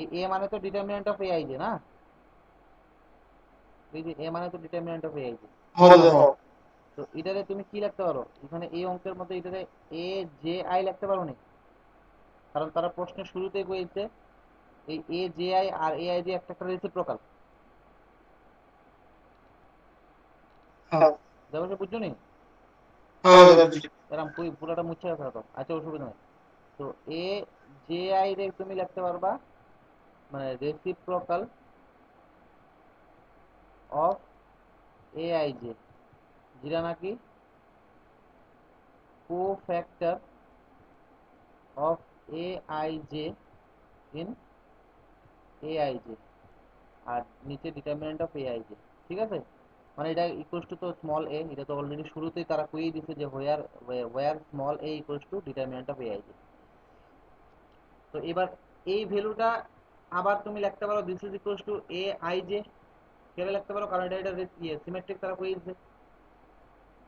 এই এ মানে তো determinant of A I J না, এই যে এ মানে তো determinant of A I J. হলো দেখো। তো এটারে তুমি কি লিখতে পারো, এখানে এই অঙ্কের মধ্যে এটারে এ জে আই লিখতে পারো না, কারণ তারা প্রশ্নের শুরুতেই কইছে এই A J I R A I J একটা একটা রেসিপ্রোকাল, হ্যাঁ যেমন বুঝছো নি, হ্যাঁ দাদা বুঝছি। এরকম পুরোটা মুছে রাখা তো, আচ্ছা অসুবিধা নেই। তো এ জে আই রে তুমি লিখতে পারবা মানে reciprocal of A I j, যেটা নাকি cofactor of A I J in A I J, আর নিচে determinant of A I j, ঠিক আছে। মানে এটা ইকুয়ালস টু তো স্মল এ, এটা তো অলরেডি শুরুতেই তারা কইই দিছে যে where small a equals to determinant of A I j. তো এবার এই ভ্যালুটা আবার তুমি লিখতে পারো this is equals to a I J, কেন লিখতে পারো, কারণ এটা সিমেট্রিক তারা কইই দিছে।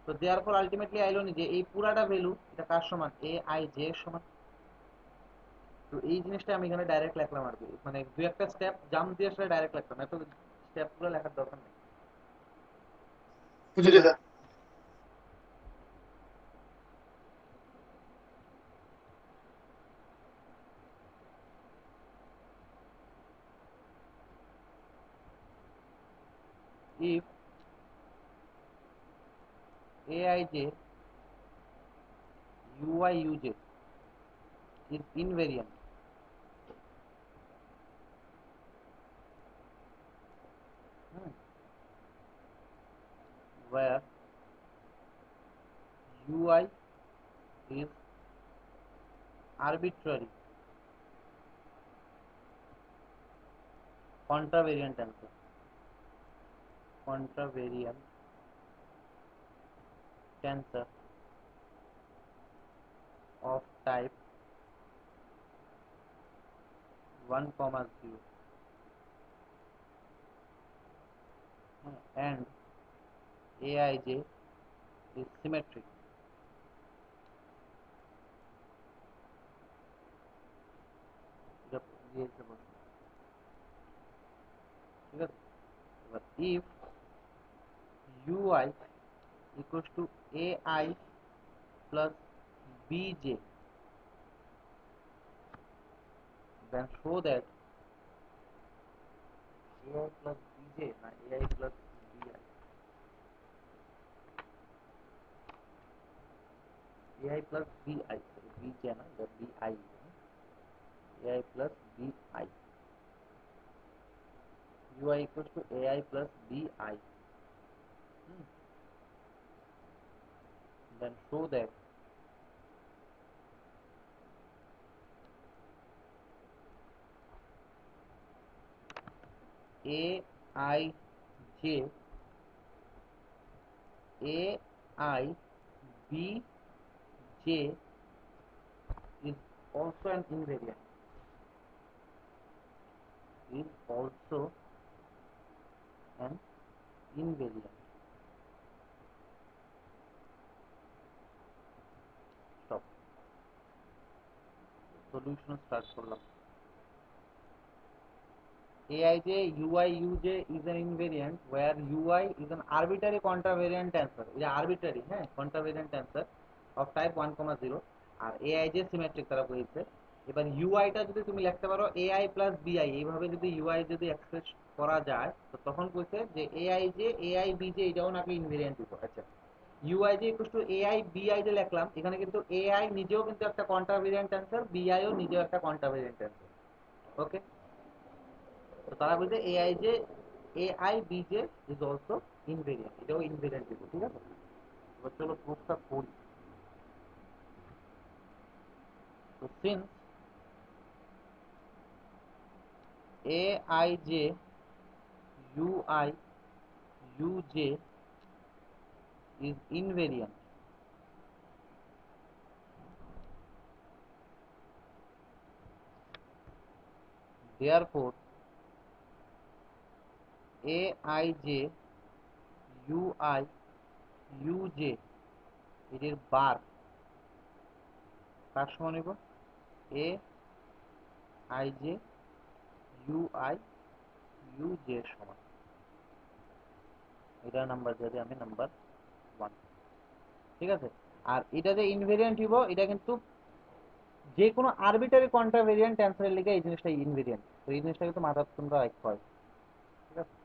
তো দেয়ার পর আলটিমেটলি আইলো নি যে এই পুরাটা ভ্যালু এটা কার সমান, এ আই জে এর সমান। তো এই জিনিসটা আমি এখানে ডাইরেক্ট লিখলাম আর কি, মানে দুই একটা স্টেপ জাম্প দিয়ে আসলে ডাইরেক্ট লিখলাম, এত স্টেপ গুলো লেখার দরকার নেই। বুঝলি দাদা? If aij uy uj is invariant, where ui is arbitrary contravariant answer, contravariant tensor of type 1 comma 0, and aij is symmetric, এটা দিয়েছে বলছে, ঠিক আছে। এবার if ui equals to ai plus bj, then show that ai plus bj j না ai plus bi, ai plus bi, sorry bj না এটা bi, ai plus bi, ui equals to ai plus bi. Then show that aij ai bj is also an invariant, is also an invariant. Stop. Solution start করলাম। aij ui uj is an invariant where ui is an arbitrary contravariant answer, is arbitrary contravariant answer of type 1,0 R aij symmetric তারা বলেছে। এবার ui টা যদি তুমি লিখতে পারো ai plus bi, এইভাবে যদি ui যদি এক্সপ্রেস করা যায় তো তখন বলছে যে aij ai bj এটাও নাকি ইনভেরিয়েন্ট দিব। আচ্ছা uij equals to ai bi যে লিখলাম এখানে কিন্তু ai নিজেও কিন্তু একটা কন্ট্রাভেরিয়েন্ট অ্যান্সার, bi ও নিজেও একটা কন্ট্রাভেরিয়েন্ট অ্যান্সার। ওকে, তো তারা বলছে AI j a i b j is also invariant, এটাও ইনভেরিয়েন্ট দিব। ঠিক আছে, এবার চলো প্রুফটা করি। তো since a i j u i u j is invariant, therefore aij ui uj এর বার কার সমান হইব? A I j u i u j এর সমান। এটা নাম্বার যদি আমি নাম্বার 1। ঠিক আছে, আর এটা যে ইনভেরিয়েন্ট হইব এটা কিন্তু যে কোনো আরবিটারি কন্ট্রাভেরিয়েন্ট অ্যান্সারের লিগে এই জিনিসটা ইনভেরিয়েন্ট, তো এই জিনিসটা কিন্তু মাথায় তোমরা রাখতে হয়। ঠিক আছে,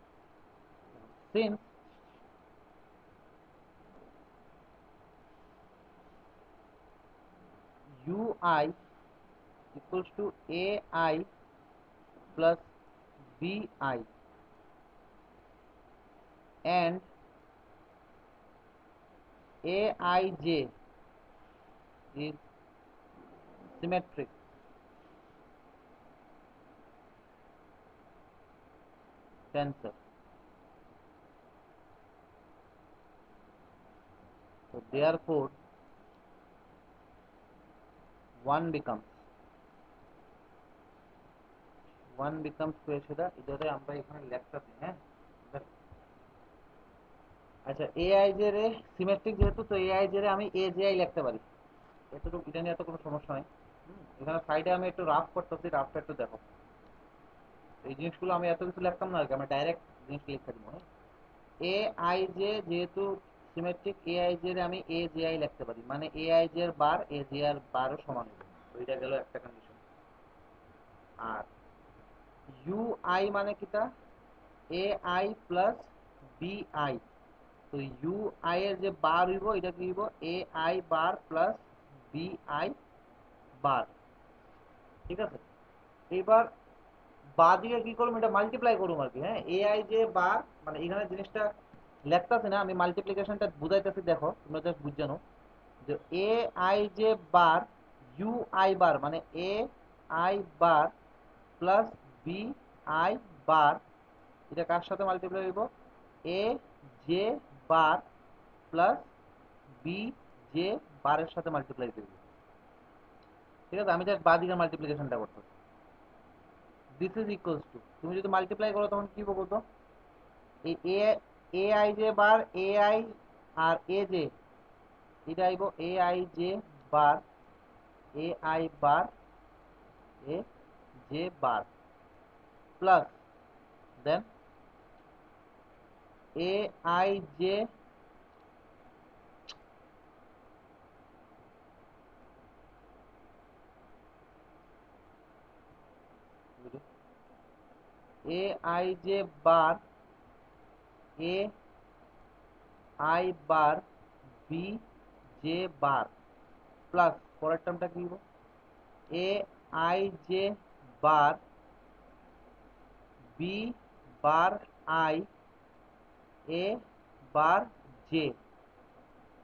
since ui equals to ai plus bi and aij is symmetric, tensor. So therefore one becomes সেটা এটাতে আমরা এখানে লেখতাছি। হ্যাঁ, আচ্ছা aij রে সিমেট্রিক যেহেতু, তো aij রে আমি aji লিখতে পারি, এতটুকু এটা নিয়ে এত কোনো সমস্যা নাই। এখানে সাইডে আমি একটু রাফ করতেছি, রাফটা একটু দেখো। এই জিনিসগুলো আমি এত কিছু লিখতাম না আর কি, আমি ডাইরেক্ট জিনিস লিখে দিব। হ্যাঁ, এ আই জে যেহেতু সিমেট্রিক, এ আই জে আমি এ জে আই লিখতে পারি, মানে এ আই জে এর বার এ জে এর বারও সমান হবে। তো এটা গেল একটা কন্ডিশন। আর ইউ আই মানে কিটা? A i plus b i, তো ইউ আই এর যে বার হইব এটা কি হইব? A I bar plus b i bar. ঠিক আছে, এবার বাদিকে কি করবো? এটা মাল্টিপ্লাই করবো আর কি। হ্যাঁ, এ আই যে বার মানে এখানে জিনিসটা লেখতাছি না, আমি মাল্টিপ্লিকেশনটা বুঝাইতেছি, দেখো তোমরা জাস্ট বুঝানো যে এ আই যে বার ইউ আই বার মানে a I bar plus b i bar, এটা কার সাথে মাল্টিপ্লাই হইব? A J bar plus b j বারের সাথে মাল্টিপ্লাই করব। ঠিক আছে, আমি জাস্ট বাদিকের মাল্টিপ্লিকেশনটা করতেছি। দিস ইজ ইকুয়ালস টু, তুমি যদি মাল্টিপ্লাই করো তখন কি বলবো? তো এই A I J bar A I R A J, এটা আইব A I J bar A I bar A J bar plus then A I J A I J bar A I bar B J bar plus পরের টার্মটা কি হবো A I J bar B bar I A bar J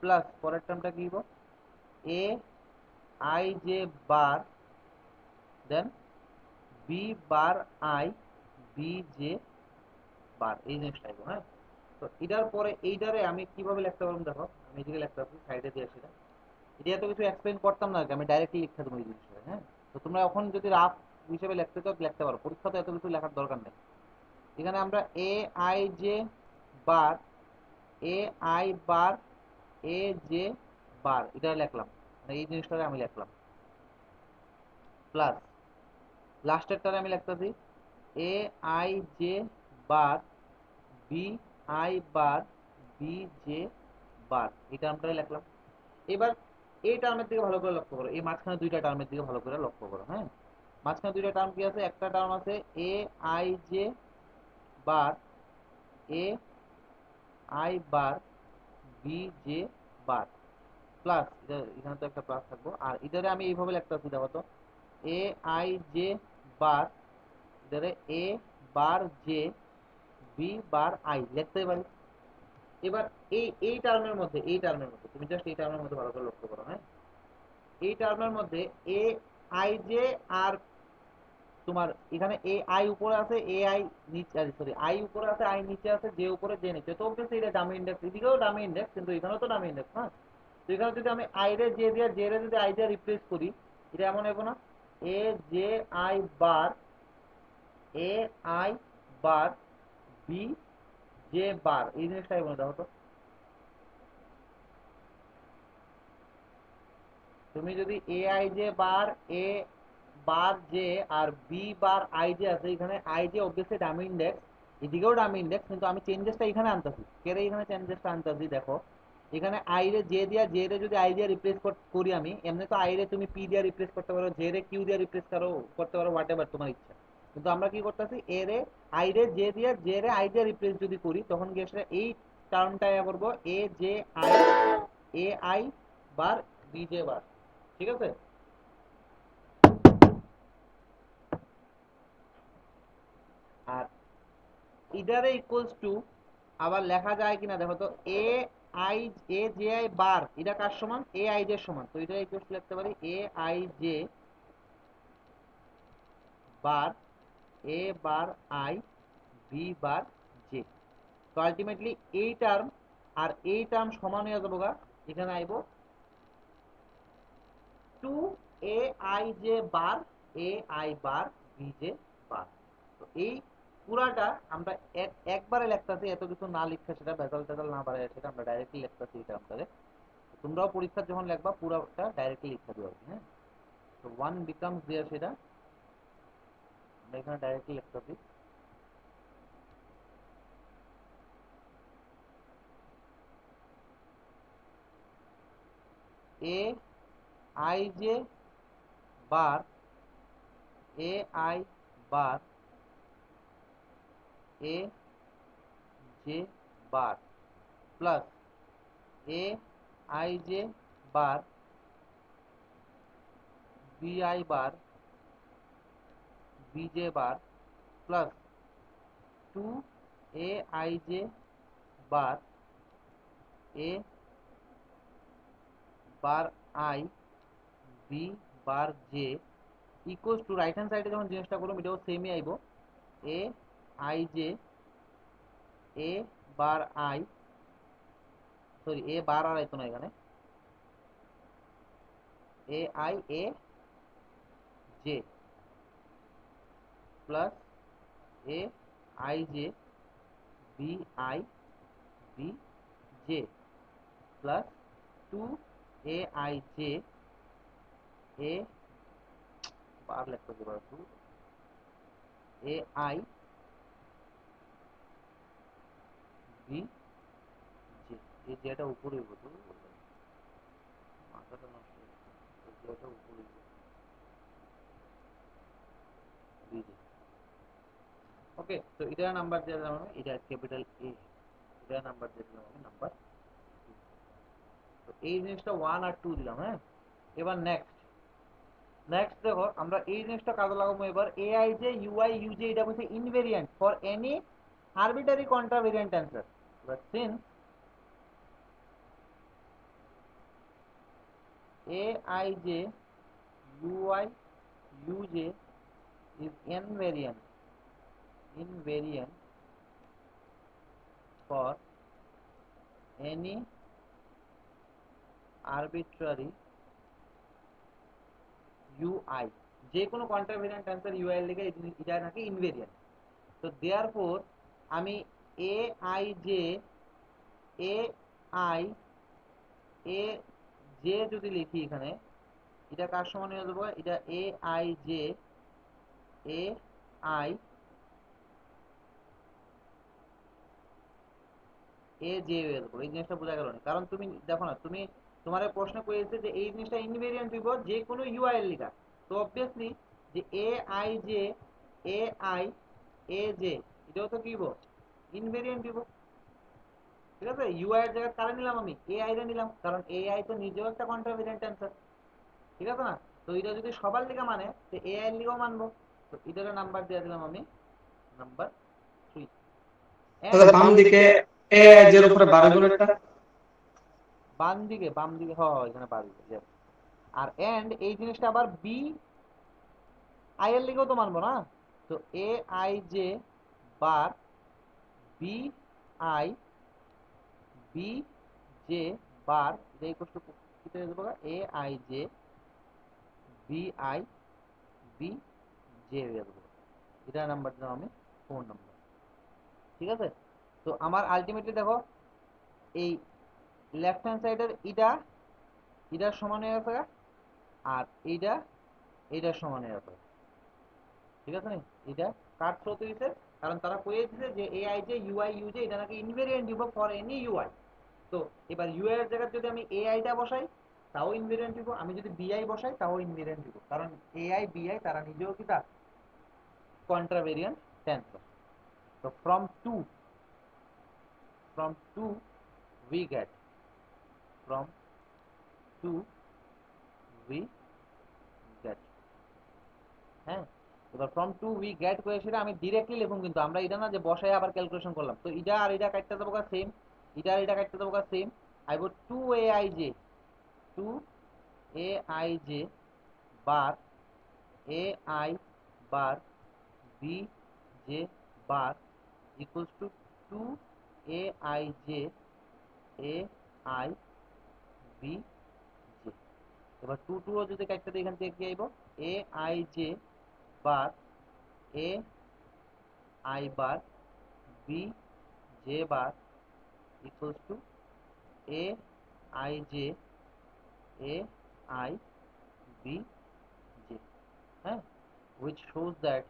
plus পরের টার্মটা কি হবো A I J bar then B bar I B J bar এই জিনিসটা আসবো। হ্যাঁ, তো এটার পরে এইটারে আমি কিভাবে লিখতে পারবো দেখো, আমি এদিকে লিখতে পারবো সাইডে দিয়ে সেটা এটা এত কিছু এক্সপ্লেন করতাম না আর কি, আমি ডাইরেক্টলি লিখতে দেবো এই জিনিসটা। হ্যাঁ, তো তোমরা এখন যদি রাফ হিসেবে লিখতে চাও লিখতে পারো, পরীক্ষাতে এত কিছু লেখার দরকার নেই। এখানে আমরা a I J bar A I bar A J bar এটা লিখলাম, মানে এই জিনিসটা আমি লিখলাম প্লাস লাস্টেরটারে আমি লিখতেছি a I J bar b i bar B J bar এই টার্মটাই লিখলাম। এবার এই টার্মের দিকে ভালো করে লক্ষ্য করো, এই মাঝখানে দুইটা টার্মের দিকে ভালো করে লক্ষ্য করো। হ্যাঁ, মাঝখানে দুইটা টার্ম কি আছে, একটা টার্ম আছে A I J bar A I bar B J bar plus এখানে তো একটা প্লাস থাকবো, আর এটারে আমি এইভাবে লিখতেছি দেখো তো এ আই জে বার এটারে a bar j b bar i লিখতে পারি। এবার এই টার্মের মধ্যে তুমি জাস্ট এই টার্মের মধ্যে ভালো করে লক্ষ্য করো। হ্যাঁ, এই টার্মের মধ্যে এ আই জে আর তোমার এখানে এ আই উপরে আছে এ আই নিচে, সরি আই উপরে আছে আই নিচে আছে জে উপরে জে নিচে, তো অবভিয়াসলি এটা ডামি ইন্ডেক্স, এদিকেও ডামি ইন্ডেক্স কিন্তু এখানেও তো ডামি ইন্ডেক্স। হ্যাঁ, তো এখানে যদি আমি আই রে জে দিয়ে জে রে যদি আই দিয়ে রিপ্লেস করি এটা এমন হবে না a J i bar A I bar B J bar এই জিনিসটাই বলে দাও তো। তুমি যদি A I J bar a bar j আর বি বার আই জে আছে, এখানে i j obviously dummy index, এদিকেও ডামি ইন্ডেক্স, কিন্তু আমি চেঞ্জেসটা এখানে আনতেছি কেরে, এখানে চেঞ্জেসটা আনতেছি দেখো এখানে আই রে জে দিয়া জে রে যদি আই দিয়ে রিপ্লেস করি আমি, এমনি তো আই রে তুমি পি দিয়ে রিপ্লেস করতে পারো, জে রে কিউ দিয়ে রিপ্লেস করতে পারো, হোয়াট এভার তোমার ইচ্ছা, কিন্তু আমরা কি করতেছি এ রে আই রে জে দিয়ে জে রে আই দিয়ে রিপ্লেস যদি করি তখন কি আসলে এই টার্মটা করবো a J i a I bar B J bar. ঠিক আছে, আর ইদারে ইকুয়ালস টু আবার লেখা যায় কিনা দেখো তো a i a J i bar এটা কার সমান এ আই জে সমান, তো এটা ইকুয়ালস টু লিখতে পারি a I J bar a bar I b bar j. তো আলটিমেটলি এই টার্ম আর এই টার্ম সমান হয়ে যাবো গা, এখানে আইবো two a I J bar A I bar B J bar. তো এই পুরাটা আমরা একবারে লিখতেছি, এত কিছু না লিখতে সেটা ভেজাল টেজাল না বাড়ায় সেটা আমরা ডাইরেক্টলি লিখতেছি এটা আমাদের। তোমরাও পরীক্ষা যখন লিখবা পুরাটা ডাইরেক্টলি লিখতে দিও। হ্যাঁ, তো ওয়ান বিকামস দেয়ার সেটা আমরা এখানে ডাইরেক্টলি লিখতেছি a I J bar A I bar A J bar plus a I J bar b i bar B J bar plus two a I J bar a bar I b bar j equals to right hand সাইডে যখন জিনিসটা করলাম এটাও সেমই আইব A I J a bar i, sorry a bar আর আইতো না এখানে, a i a j plus a I j b i B j plus two a I J a bar লিখতে হবে two a I B j, এই যেটা উপরে হইব তো মাথাটা নষ্ট হয়ে গেছে, এই যেটা উপরে হইব বি জে। ওকে, তো এটা নাম্বার দেওয়া যাবে, এটা ক্যাপিটাল এ এটা নাম্বার দিয়ে দিলাম আমি নাম্বার। তো এই জিনিসটা 1 আর 2 দিলাম। হ্যাঁ, এবার নেক্সট দেখো আমরা এই জিনিসটা কাজে লাগাবো এবার। এআই যে ইউআই ইউজে এটা বলছে invariant for any arbitrary contravariant answer. এবার since aij ui uj is invariant for any arbitrary ui, যে কোনো কন্ট্রাভেরিয়েন্ট অ্যান্সার ইউআই এর লিগে এটা নাকি ইনভেরিয়েন্ট। তো দেয়ারফর আমি A I J A J যদি লিখি এখানে, এটা কার সমান হয়ে যাবে? এটা A I J A i a J হয়ে যাবে। এই জিনিসটা বোঝা গেল না, কারণ তুমি দেখো না, তুমি তোমার প্রশ্ন করেছে যে এই জিনিসটা ইনভেরিয়েন্ট দিব যে কোনো ইউআই এর লিগা। তো অবভিয়াসলি যে A I J A i a J এটাও তো কি দিব? ইনভেরিয়েন্ট দিব। ঠিক আছে, ইউআই এর জায়গায় কারে নিলাম? আমি এ আই রে নিলাম, কারণ এ আই তো নিজেও একটা কন্ট্রাভেরিয়েন্ট অ্যান্সার। ঠিক আছে না? তো এটা যদি সবার লিগা মানে, তো এ আই এর লিগাও মানবো। তো এটার নাম্বার দিয়ে দিলাম আমি নাম্বার 3। তাহলে বাম দিকে এ এর উপরে 12 গুণেরটা বাম দিকে হয় এখানে পারবে। আর এন্ড এই জিনিসটা আবার বি আই এর লিগেও তো মানবো না। তো a I J bar b i B J bar এটা ইকুয়াল টু কি দেবো? A I j b i B j হয়ে যাবে। এটা নাম্বার দিলাম আমি 4 নাম্বার। ঠিক আছে, তো আমার আলটিমেটলি দেখো এই লেফট হ্যান্ড সাইডের এটার সমান হয়ে গেছে, আর এইটার সমান হয়ে গেছে। ঠিক আছে না? এটা কার থ্রোতে দিছে? কারণ তারা কয়ে দিছে যে এআই যে ইউআই ইউজে এটা নাকি ইনভেরিয়েন্ট দিব ফর এনি ইউআই। তো এবার ইউআই এর জায়গায় যদি আমি এআইটা বসাই তাও ইনভেরিয়েন্ট দিব, আমি যদি বিআই বসাই তাও ইনভেরিয়েন্ট দিব, কারণ এআই বিআই তারা নিজেও কি তা কন্ট্রাভেরিয়েন্ট টেন্সর। তো from 2 we get from 2 we get। হ্যাঁ, এবার ফ্রম টু উই গেট করে সেটা আমি ডিরেক্টলি লিখুন, কিন্তু আমরা এটা না যে বসাই আবার ক্যালকুলেশন করলাম। তো এটা আর এটা কাটতে দেবো সেম, এটা আর এটা কাটতে দেবো সেম। আইব 2 A I J 2 A I J bar A I bar B J bar equals to 2 A I J A I B J. এবার 2 2 ও যদি কাটতে দিই এখান থেকে কি আইব? A I J bar A I bar B J bar equals to a I j a I b j। হ্যাঁ, which shows that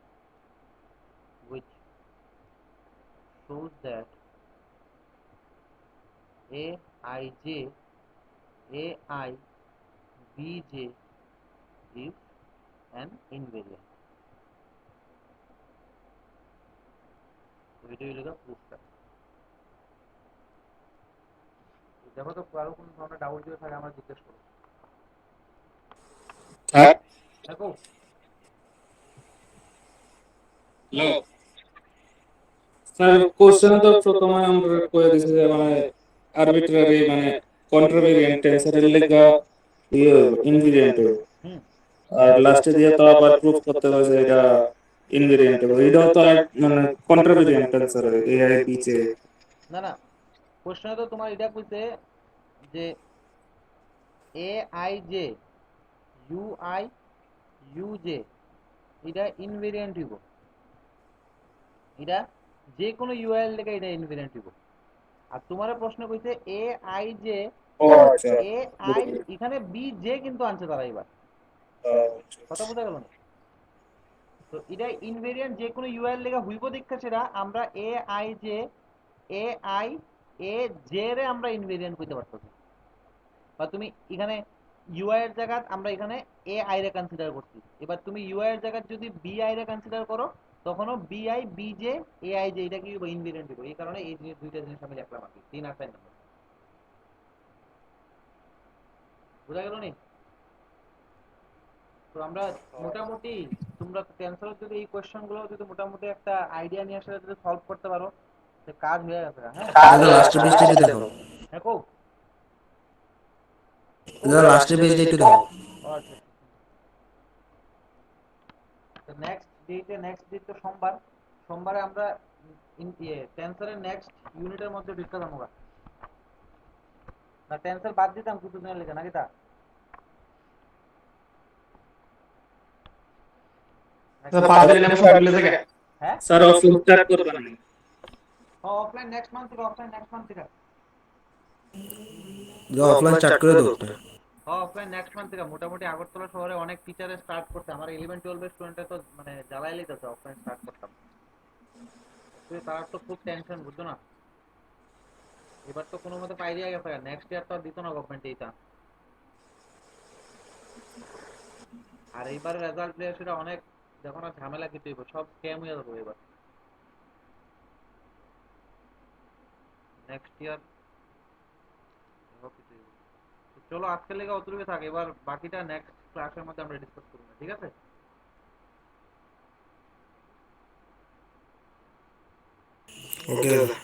a I j a I b j is an invariant। তো এটাই হলো প্রুফটা। দেখো তো কারো কোনো ধরনের doubt যদি থাকে আমার জিজ্ঞেস করো। হ্যাঁ দেখো হ্যালো স্যার, কোশ্চেনে তো প্রথমে আমরা কয়ে দিছি যে মানে আরবিট্রারি মানে কন্ট্রাভেরিয়েন্ট টেন্সরের লেগা ইয়ে ইনভেরিয়েন্ট। হুম, আর লাস্টে দিয়ে তো আবার প্রুফ করতে হবে যে এটা ইনভেরিয়েন্ট হবে, এটাও তো আর মানে কন্ট্রাভেরিয়েন্ট অ্যান্সার এআই বিচে। না না, কোশ্চেনে তো তোমার এটা কইছে যে A I J you I U J এটা ইনভেরিয়েন্ট হইব, এটা যে কোনো ইউআই এর লেগে এটা ইনভেরিয়েন্ট হইব। আর তোমার প্রশ্ন কইছে এ আই জে ও আচ্ছা, এ আই, এখানে বি জে কিন্তু আনছে তারা এবার। কথা বোঝা গেল না? তো এটা ইনভেরিয়েন্ট যে কোনো ইউআই এর লেগে হইব দীক্ষা সেটা আমরা a I J A i a J রে আমরা ইনভেরিয়েন্ট কইতে পারতেছি। বা তুমি এখানে ইউআই এর জায়গা আমরা এখানে এ আই রে কনসিডার করছি, এবার তুমি ইউআই এর জায়গা যদি বি আই রে কনসিডার করো তখনও বিআই বিজে এআই যে এটা কি ইনভেরিয়েন্ট দিব, এই কারণে এই জিনিস দুইটা জিনিস আমি লিখলাম আর কি 3 আর 4 নাম্বার। বুঝা গেল নি? তো আমরা মোটামুটি তোমরা টেন্সরের যদি এই কোশ্চেন গুলো যদি মোটামুটি একটা আইডিয়া নিয়ে আসলে যদি সলভ করতে পারো তো কাজ হয়ে গেছে। হ্যাঁ দাদা লাস্টের পেজটা একটু দেখো, হ্যাঁ কো দাদা লাস্টের পেজটা একটু দেখো। আচ্ছা, তো নেক্সট ডেট তো সোমবার। সোমবারে আমরা টেন্সরের নেক্সট ইউনিটের মধ্যে ডিসকাস আমরা না টেন্সর বাদ দিতাম কিছু দিনের লেগে নাকি তা ফাইনাল নাম ফাইনাল থেকে হ্যাঁ স্যার অফলাইন স্টার্ট করবেন না। অফলাইন নেক্সট মান্থ থেকে অফলাইন নেক্সট মান্থ থেকে দাদা অফলাইন স্টার্ট করে দাও ওটা। অফলাইন নেক্সট মান্থ থেকে মোটামুটি আগরতলা শহরে অনেক টিচারে স্টার্ট করছে। আমার 11-12 এর স্টুডেন্টরা তো মানে জ্বালাই লিতেছে অফলাইন স্টার্ট করতাম, তুই তার তো খুব টেনশন বুঝছো না। এবার তো কোনো মতে পাই দিয়া গেছে, নেক্সট ইয়ার তো আর দিত না গভর্নমেন্ট এইটা। আর এইবার রেজাল্ট দিয়ে সেটা অনেক যখন আর ঝামেলা কিছু হইব, সব স্ক্যাম হয়ে যাবো এবার নেক্সট ইয়ার কিছু হইব। তো চলো আজকের লেগে অতটুকু থাকে, এবার বাকিটা নেক্সট ক্লাসের মধ্যে আমরা ডিসকাস করব, ঠিক আছে? ওকে দাদা।